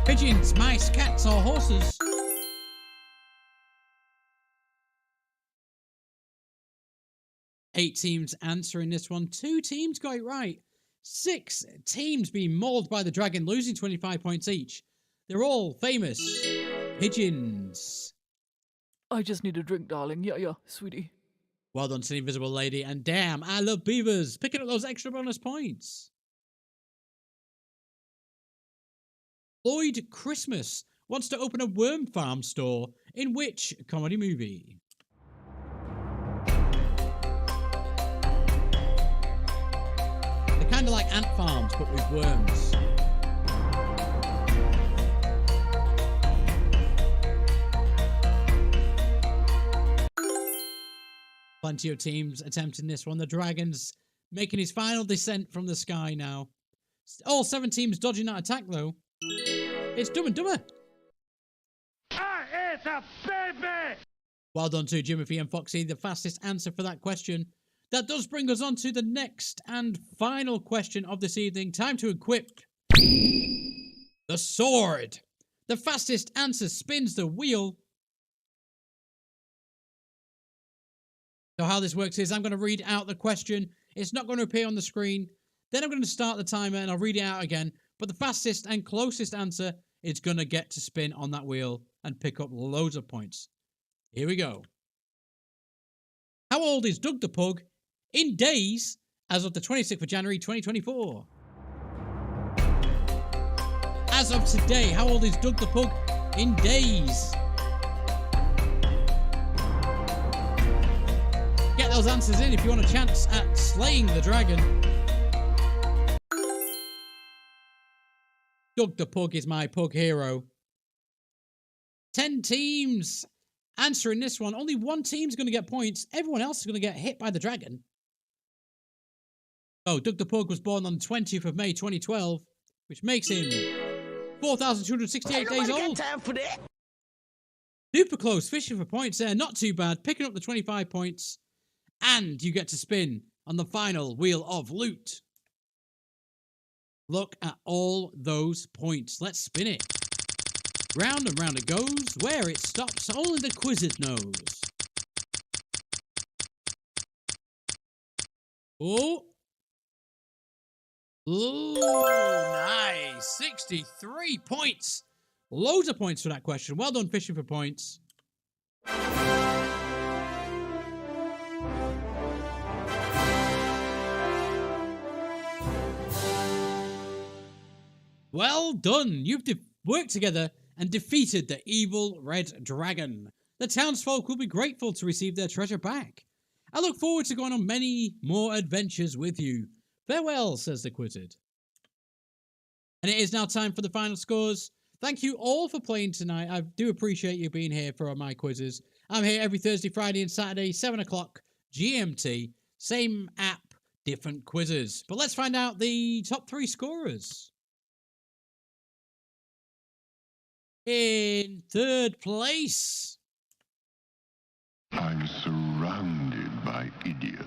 Pigeons, mice, cats or horses? Eight teams answering this one. 2 teams got it right. 6 teams being mauled by the dragon, losing 25 points each. They're all famous pigeons. I just need a drink, darling. Yeah, sweetie. Well done to the invisible lady. And damn, I love beavers. Picking up those extra bonus points. Lloyd Christmas wants to open a worm farm store in which comedy movie? They're kind of like ant farms, but with worms. Plenty of teams attempting this one. The dragon's making his final descent from the sky now. All 7 teams dodging that attack, though. It's Dumb and Dumber. It's a baby! Well done to Jimothy and Foxy, the fastest answer for that question. That does bring us on to the next and final question of this evening. Time to equip the sword. The fastest answer spins the wheel. So how this works is I'm going to read out the question. It's not going to appear on the screen. Then I'm going to start the timer and I'll read it out again. But the fastest and closest answer is going to get to spin on that wheel and pick up loads of points. Here we go. How old is Doug the Pug in days as of the 26th of January 2024? As of today, how old is Doug the Pug in days? Get those answers in if you want a chance at slaying the dragon. Doug the Pug is my pug hero. 10 teams answering this one. Only 1 team's going to get points. Everyone else is going to get hit by the dragon. Oh, Doug the Pug was born on the 20th of May 2012, which makes him 4,268 days old. Got time for that. Super close, fishing for points there. Not too bad. Picking up the 25 points. And you get to spin on the final wheel of loot. Look at all those points. Let's spin it. Round and round it goes. Where it stops, only the Quizzard knows. Oh. Ooh, nice. 63 points. Loads of points for that question. Well done, fishing for points. Well done. You've worked together and defeated the evil red dragon. The townsfolk will be grateful to receive their treasure back. I look forward to going on many more adventures with you. Farewell, says the Quizzard. And it is now time for the final scores. Thank you all for playing tonight. I do appreciate you being here for my quizzes. I'm here every Thursday, Friday and Saturday, 7 o'clock GMT. Same app, different quizzes. But let's find out the top 3 scorers. In third place, I'm surrounded by idiots.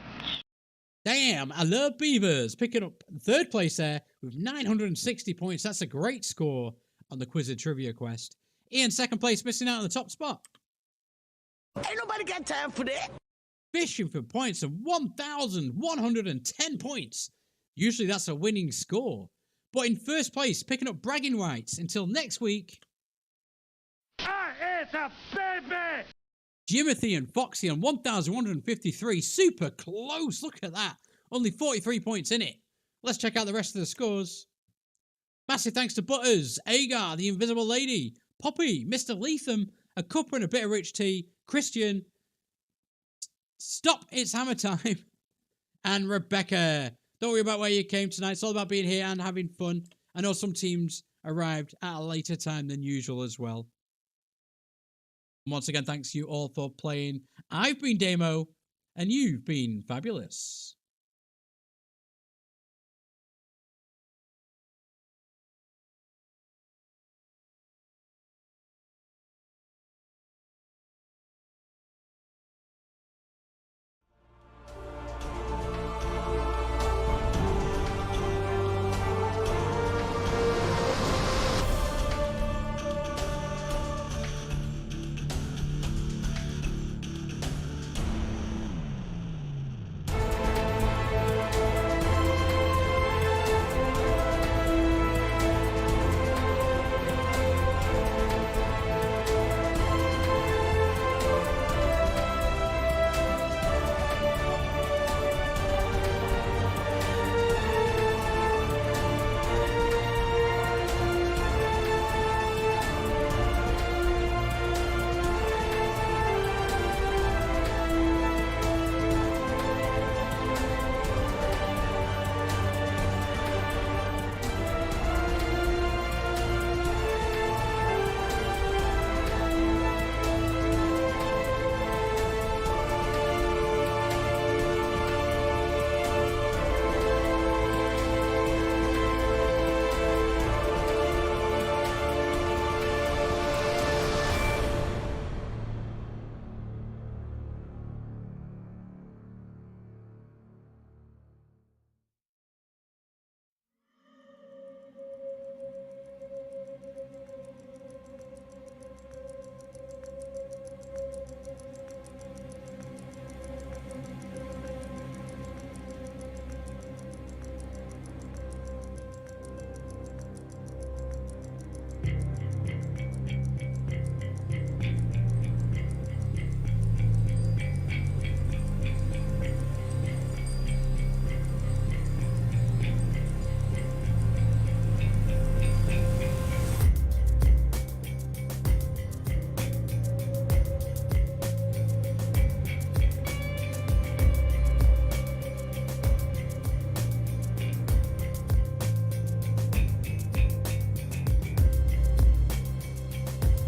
damn, I love beavers. Picking up third place there with 960 points. That's a great score on the Quizzard Trivia Quest. Ian, second place, missing out on the top spot. Ain't nobody got time for that. Fishing for points of 1,110 points. Usually that's a winning score. But in first place, picking up bragging rights until next week, It's a baby! Jimothy and Foxy on 1,153. Super close. Look at that. Only 43 points in it. Let's check out the rest of the scores. Massive thanks to Butters, Agar, the Invisible Lady, Poppy, Mr. Leatham, a cuppa and a bit of rich tea, Christian, Stop, it's hammer time, and Rebecca. Don't worry about where you came tonight. It's all about being here and having fun. I know some teams arrived at a later time than usual as well. Once again, thanks you all for playing. I've been Daimo, and you've been fabulous.